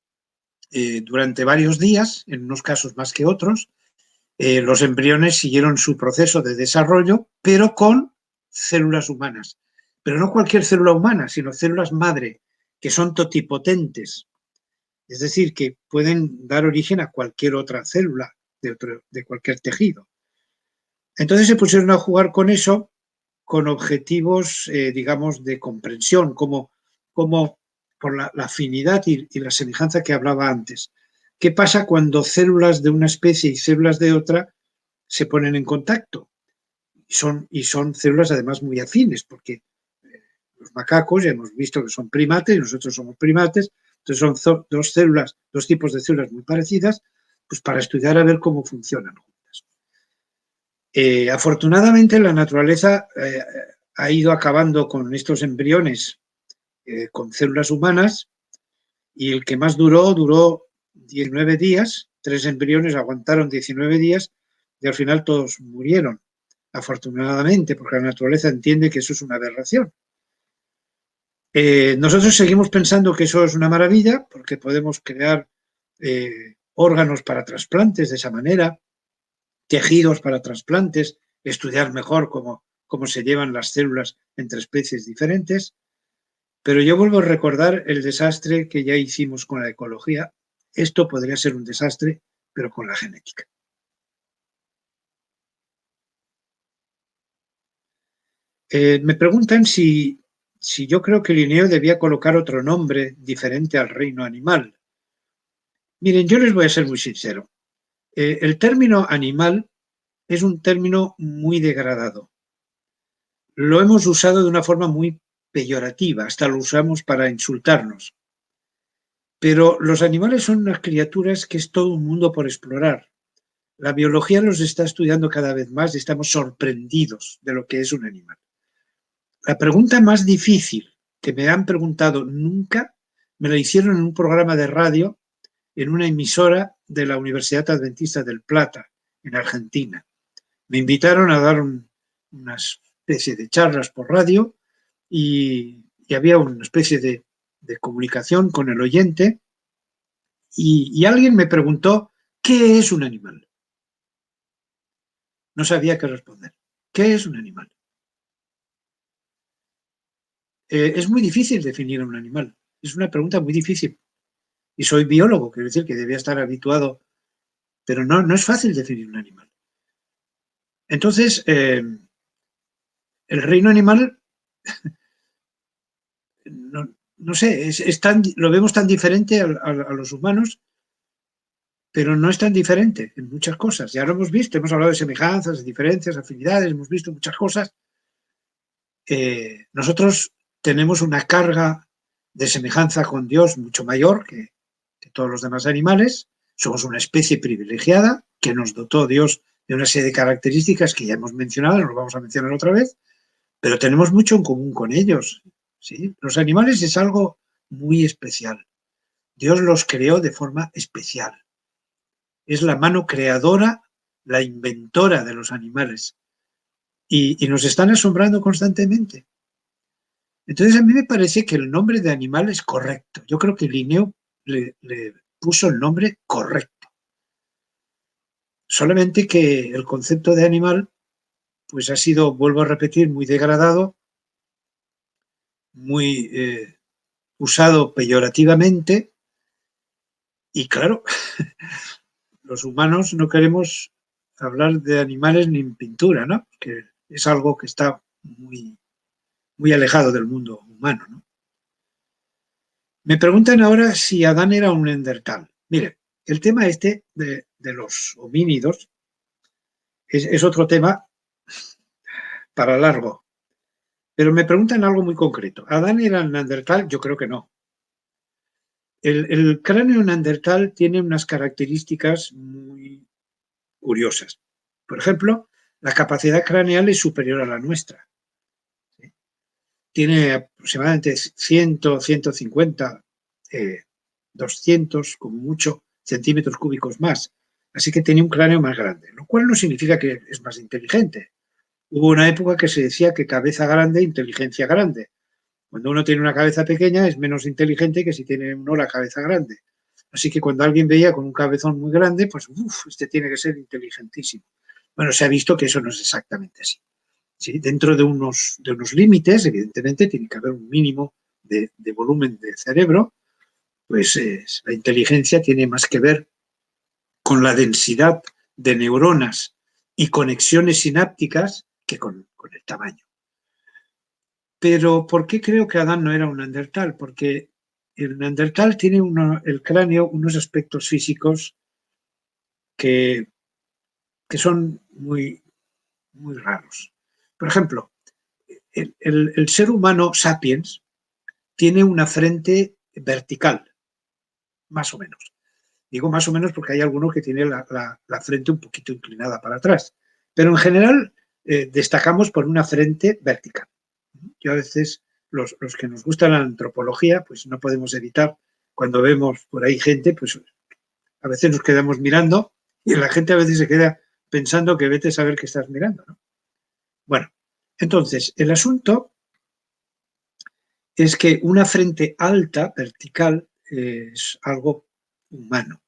durante varios días, en unos casos más que otros, los embriones siguieron su proceso de desarrollo, pero con células humanas. Pero no cualquier célula humana, sino células madre, que son totipotentes. Es decir, que pueden dar origen a cualquier otra célula de cualquier tejido. Entonces se pusieron a jugar con eso con objetivos, digamos, de comprensión, como por la afinidad y la semejanza que hablaba antes. ¿Qué pasa cuando células de una especie y células de otra se ponen en contacto? Y son células además muy afines, porque los macacos ya hemos visto que son primates y nosotros somos primates, entonces son dos tipos de células muy parecidas, pues para estudiar a ver cómo funcionan juntas. Afortunadamente la naturaleza ha ido acabando con estos embriones con células humanas y el que más duró 19 días, 3 embriones aguantaron 19 días y al final todos murieron, afortunadamente, porque la naturaleza entiende que eso es una aberración. Nosotros seguimos pensando que eso es una maravilla porque podemos crear órganos para trasplantes de esa manera, tejidos para trasplantes, estudiar mejor cómo se llevan las células entre especies diferentes. Pero yo vuelvo a recordar el desastre que ya hicimos con la ecología. Esto podría ser un desastre, pero con la genética. Me preguntan si yo creo que Linneo debía colocar otro nombre diferente al reino animal. Miren, yo les voy a ser muy sincero. El término animal es un término muy degradado. Lo hemos usado de una forma muy peyorativa, hasta lo usamos para insultarnos. Pero los animales son unas criaturas que es todo un mundo por explorar. La biología los está estudiando cada vez más y estamos sorprendidos de lo que es un animal. La pregunta más difícil que me han preguntado nunca me la hicieron en un programa de radio en una emisora de la Universidad Adventista del Plata, en Argentina. Me invitaron a dar una especie de charlas por radio y había una especie de comunicación con el oyente y alguien me preguntó, ¿qué es un animal? No sabía qué responder. ¿Qué es un animal? Es muy difícil definir a un animal. Es una pregunta muy difícil. Y soy biólogo, quiero decir que debía estar habituado, pero no es fácil definir un animal. Entonces, el reino animal, no sé, lo vemos tan diferente a los humanos, pero no es tan diferente en muchas cosas. Ya lo hemos visto, hemos hablado de semejanzas, de diferencias, afinidades, hemos visto muchas cosas. Nosotros tenemos una carga de semejanza con Dios mucho mayor que todos los demás animales. Somos una especie privilegiada que nos dotó Dios de una serie de características que ya hemos mencionado, no lo vamos a mencionar otra vez, pero tenemos mucho en común con ellos. ¿Sí? Los animales es algo muy especial. Dios los creó de forma especial. Es la mano creadora, la inventora de los animales. Y nos están asombrando constantemente. Entonces a mí me parece que el nombre de animal es correcto. Yo creo que Linneo le puso el nombre correcto. Solamente que el concepto de animal pues ha sido, vuelvo a repetir, muy degradado, muy usado peyorativamente y claro, los humanos no queremos hablar de animales ni en pintura, ¿no? Que es algo que está muy, muy alejado del mundo humano, ¿no? Me preguntan ahora si Adán era un neandertal. Mire, el tema este de los homínidos es otro tema para largo, pero me preguntan algo muy concreto. ¿Adán era neandertal? Yo creo que no. El cráneo neandertal tiene unas características muy curiosas. Por ejemplo, la capacidad craneal es superior a la nuestra. ¿Sí? Tiene aproximadamente 100, 150, 200, como mucho, centímetros cúbicos más. Así que tiene un cráneo más grande, lo cual no significa que es más inteligente. Hubo una época que se decía que cabeza grande, inteligencia grande. Cuando uno tiene una cabeza pequeña es menos inteligente que si tiene uno la cabeza grande. Así que cuando alguien veía con un cabezón muy grande, pues este tiene que ser inteligentísimo. Bueno, se ha visto que eso no es exactamente así. ¿Sí? Dentro de unos límites, evidentemente, tiene que haber un mínimo de volumen de cerebro, pues la inteligencia tiene más que ver con la densidad de neuronas y conexiones sinápticas que con el tamaño. Pero ¿por qué creo que Adán no era un neandertal? Porque el neandertal tiene el cráneo unos aspectos físicos que son muy, muy raros. Por ejemplo, el ser humano sapiens tiene una frente vertical, más o menos. Digo más o menos porque hay alguno que tiene la frente un poquito inclinada para atrás. Pero en general destacamos por una frente vertical. Yo a veces, los que nos gusta la antropología, pues no podemos evitar, cuando vemos por ahí gente, pues a veces nos quedamos mirando y la gente a veces se queda pensando que vete a saber qué estás mirando, ¿no? Bueno, entonces, el asunto es que una frente alta, vertical, es algo humano.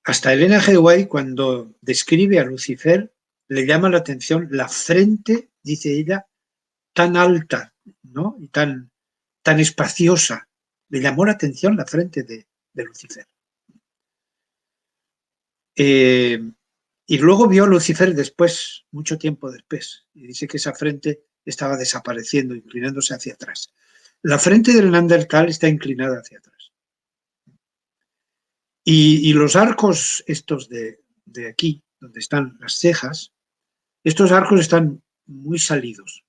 Hasta Elena G. White, cuando describe a Lucifer, le llama la atención la frente, dice ella, tan alta, ¿no? Y tan espaciosa. Le llamó la atención la frente de Lucifer. Y luego vio a Lucifer después, mucho tiempo después, y dice que esa frente estaba desapareciendo, inclinándose hacia atrás. La frente del neandertal está inclinada hacia atrás. Y los arcos estos de aquí, donde están las cejas, estos arcos están muy salidos,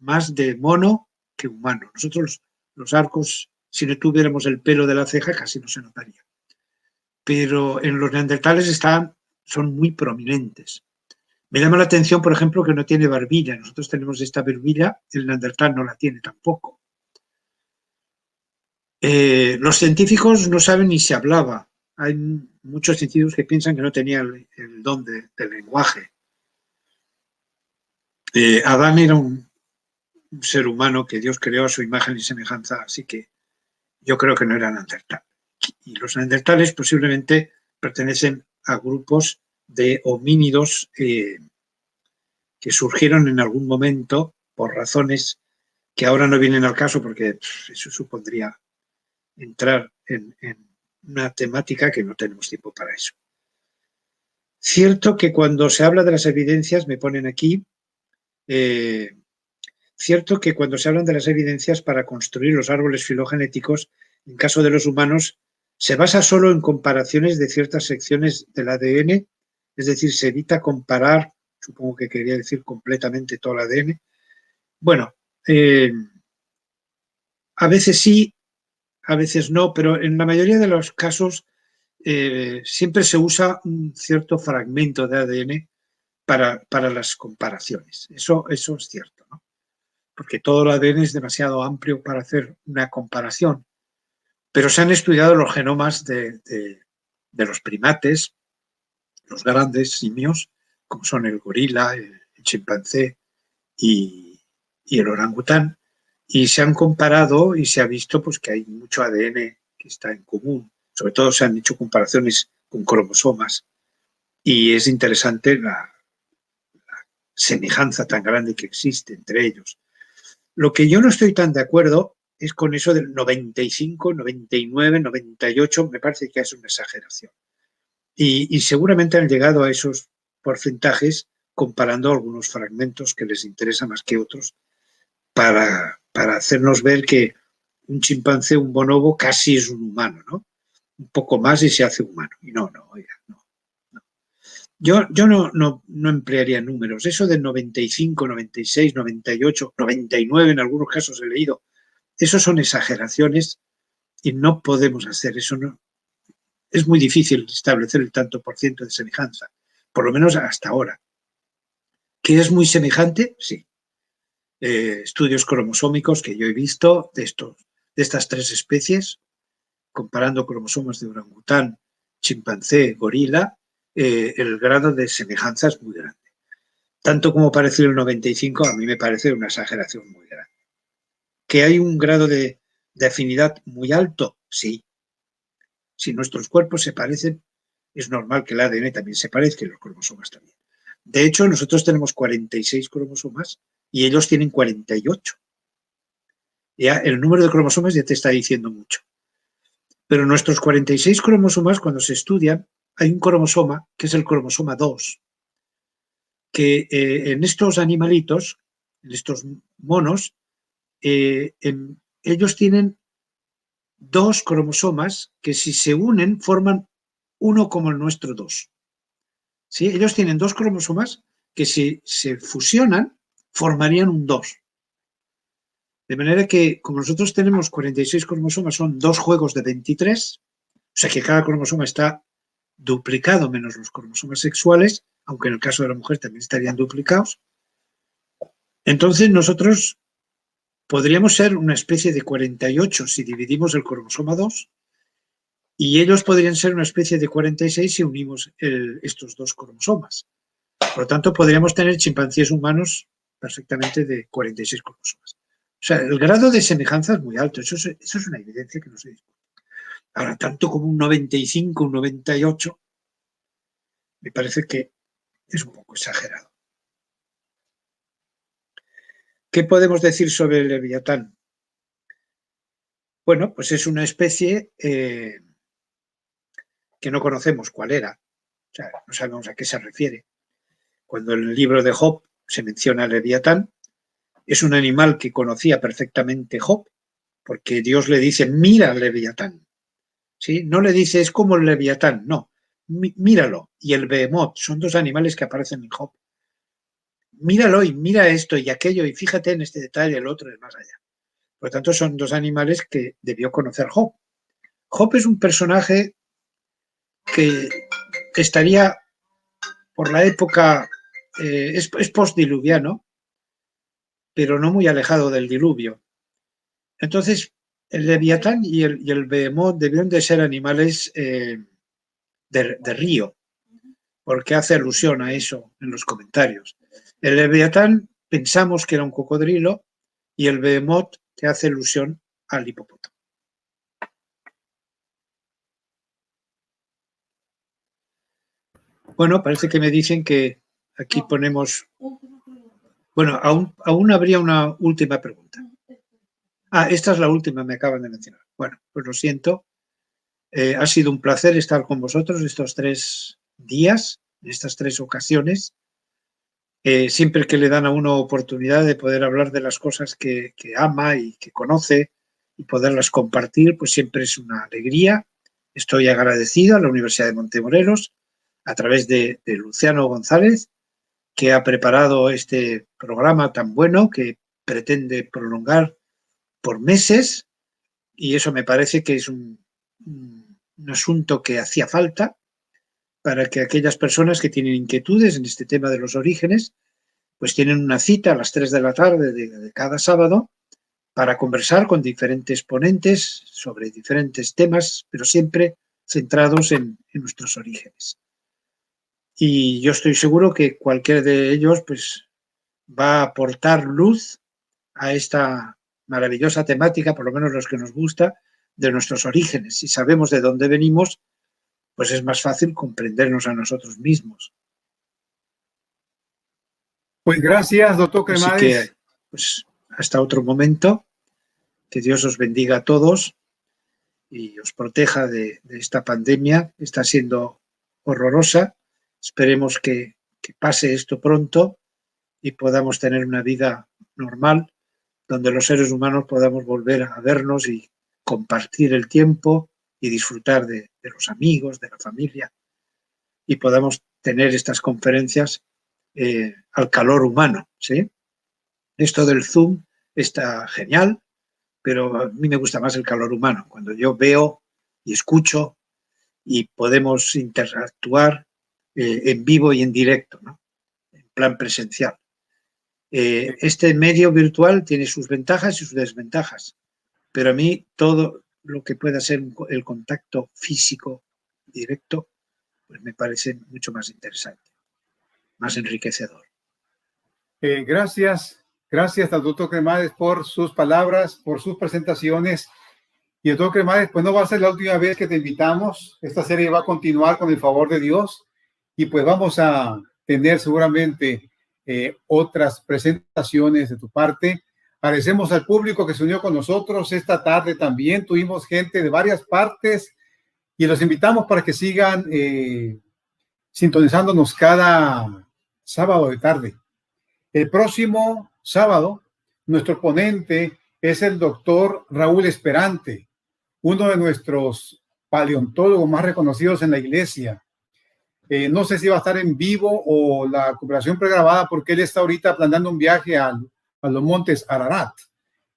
más de mono que humano. Nosotros los arcos, si no tuviéramos el pelo de la ceja, casi no se notaría. Pero en los neandertales son muy prominentes. Me llama la atención, por ejemplo, que no tiene barbilla. Nosotros tenemos esta barbilla, el neandertal no la tiene tampoco. Los científicos no saben ni si hablaba. Hay muchos científicos que piensan que no tenía el don del lenguaje. Adán era un ser humano que Dios creó a su imagen y semejanza, así que yo creo que no era neandertal. Y los neandertales posiblemente pertenecen a grupos de homínidos que surgieron en algún momento por razones que ahora no vienen al caso porque eso supondría entrar en una temática que no tenemos tiempo para eso. Cierto que cuando se habla de las evidencias, me ponen aquí, cierto que cuando se hablan de las evidencias para construir los árboles filogenéticos, en caso de los humanos, se basa solo en comparaciones de ciertas secciones del ADN, es decir, se evita comparar, supongo que quería decir completamente todo el ADN. Bueno, a veces sí, a veces no, pero en la mayoría de los casos siempre se usa un cierto fragmento de ADN para las comparaciones. Eso es cierto, ¿no? Porque todo el ADN es demasiado amplio para hacer una comparación. Pero se han estudiado los genomas de los primates, los grandes simios, como son el gorila, el chimpancé y el orangután, y se han comparado y se ha visto pues, que hay mucho ADN que está en común. Sobre todo se han hecho comparaciones con cromosomas y es interesante la semejanza tan grande que existe entre ellos. Lo que yo no estoy tan de acuerdo es con eso del 95, 99, 98, me parece que es una exageración. Y seguramente han llegado a esos porcentajes comparando algunos fragmentos que les interesa más que otros para hacernos ver que un chimpancé, un bonobo, casi es un humano, ¿no? Un poco más y se hace humano. Y no, oiga, no. Yo no emplearía números. Eso del 95, 96, 98, 99 en algunos casos he leído. Eso son exageraciones y no podemos hacer eso. No. Es muy difícil establecer el tanto por ciento de semejanza, por lo menos hasta ahora. ¿Que es muy semejante? Sí. Estudios cromosómicos que yo he visto de estas tres especies, comparando cromosomas de orangután, chimpancé, gorila, el grado de semejanza es muy grande. Tanto como parece el 95, a mí me parece una exageración muy grande. ¿Que hay un grado de afinidad muy alto? Sí. Si nuestros cuerpos se parecen, es normal que el ADN también se parezca y los cromosomas también. De hecho, nosotros tenemos 46 cromosomas y ellos tienen 48. Ya el número de cromosomas ya te está diciendo mucho. Pero nuestros 46 cromosomas, cuando se estudian, hay un cromosoma, que es el cromosoma 2, que en estos animalitos, en estos monos, ellos tienen dos cromosomas que si se unen forman uno como el nuestro 2. ¿Sí? Ellos tienen dos cromosomas que si se fusionan formarían un 2. De manera que, como nosotros tenemos 46 cromosomas, son dos juegos de 23, o sea que cada cromosoma está duplicado menos los cromosomas sexuales, aunque en el caso de la mujer también estarían duplicados. Entonces nosotros podríamos ser una especie de 48 si dividimos el cromosoma 2 y ellos podrían ser una especie de 46 si unimos estos dos cromosomas. Por lo tanto, podríamos tener chimpancés humanos perfectamente de 46 cromosomas. O sea, el grado de semejanza es muy alto, eso es una evidencia que no se discute. Ahora, tanto como un 95, un 98, me parece que es un poco exagerado. ¿Qué podemos decir sobre el leviatán? Bueno, pues es una especie que no conocemos cuál era, o sea, no sabemos a qué se refiere. Cuando en el libro de Job se menciona el leviatán, es un animal que conocía perfectamente Job, porque Dios le dice, mira al leviatán. ¿Sí? No le dice, es como el leviatán, no, míralo. Y el behemoth, son dos animales que aparecen en Job. Míralo y mira esto y aquello y fíjate en este detalle, el otro es más allá. Por lo tanto, son dos animales que debió conocer Job. Job es un personaje que estaría por la época, es postdiluviano, pero no muy alejado del diluvio. Entonces, el leviatán y el behemoth debieron de ser animales de río, porque hace alusión a eso en los comentarios. El leviatán pensamos que era un cocodrilo y el behemoth que hace alusión al hipopótamo. Bueno, parece que me dicen que aquí ponemos... Bueno, aún habría una última pregunta. Ah, esta es la última, me acaban de mencionar. Bueno, pues lo siento. Ha sido un placer estar con vosotros estos 3 días, en estas 3 ocasiones. Siempre que le dan a uno oportunidad de poder hablar de las cosas que ama y que conoce y poderlas compartir, pues siempre es una alegría. Estoy agradecido a la Universidad de Montemorelos, a través de Luciano González, que ha preparado este programa tan bueno que pretende prolongar por meses, y eso me parece que es un asunto que hacía falta para que aquellas personas que tienen inquietudes en este tema de los orígenes, pues tienen una cita a las 3 de la tarde de cada sábado para conversar con diferentes ponentes sobre diferentes temas, pero siempre centrados en nuestros orígenes. Y yo estoy seguro que cualquiera de ellos pues va a aportar luz a esta maravillosa temática, por lo menos los que nos gusta, de nuestros orígenes. Si sabemos de dónde venimos, pues es más fácil comprendernos a nosotros mismos.
Pues gracias, doctor Cremades.
Así que, pues, hasta otro momento. Que Dios os bendiga a todos y os proteja de esta pandemia. Está siendo horrorosa. Esperemos que pase esto pronto y podamos tener una vida normal, donde los seres humanos podamos volver a vernos y compartir el tiempo y disfrutar de los amigos, de la familia, y podamos tener estas conferencias al calor humano, ¿sí? Esto del Zoom está genial, pero a mí me gusta más el calor humano, cuando yo veo y escucho y podemos interactuar en vivo y en directo, ¿no? En plan presencial. Este medio virtual tiene sus ventajas y sus desventajas, pero a mí todo lo que pueda ser el contacto físico directo, pues me parece mucho más interesante, más enriquecedor.
Gracias al doctor Cremades por sus palabras, por sus presentaciones. Y doctor Cremades, pues no va a ser la última vez que te invitamos. Esta serie va a continuar con el favor de Dios y pues vamos a tener seguramente otras presentaciones de tu parte. Agradecemos al público que se unió con nosotros esta tarde también. Tuvimos gente de varias partes y los invitamos para que sigan sintonizándonos cada sábado de tarde. El próximo sábado, nuestro ponente es el doctor Raúl Esperante, uno de nuestros paleontólogos más reconocidos en la iglesia. No sé si va a estar en vivo o la cooperación pregrabada, porque él está ahorita planeando un viaje a los montes Ararat.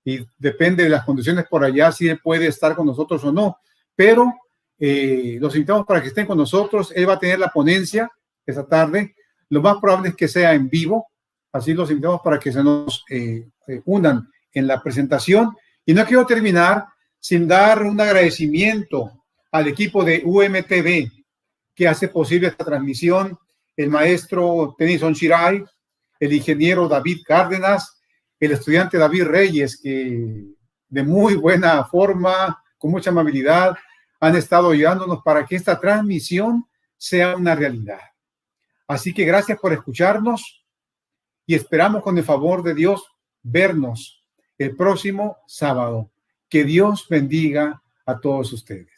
Y depende de las condiciones por allá si él puede estar con nosotros o no. Pero los invitamos para que estén con nosotros. Él va a tener la ponencia esta tarde. Lo más probable es que sea en vivo. Así los invitamos para que se nos unan en la presentación. Y no quiero terminar sin dar un agradecimiento al equipo de UMTV que hace posible esta transmisión, el maestro Tennyson Shirai, el ingeniero David Cárdenas, el estudiante David Reyes, que de muy buena forma, con mucha amabilidad, han estado ayudándonos para que esta transmisión sea una realidad. Así que gracias por escucharnos y esperamos con el favor de Dios vernos el próximo sábado. Que Dios bendiga a todos ustedes.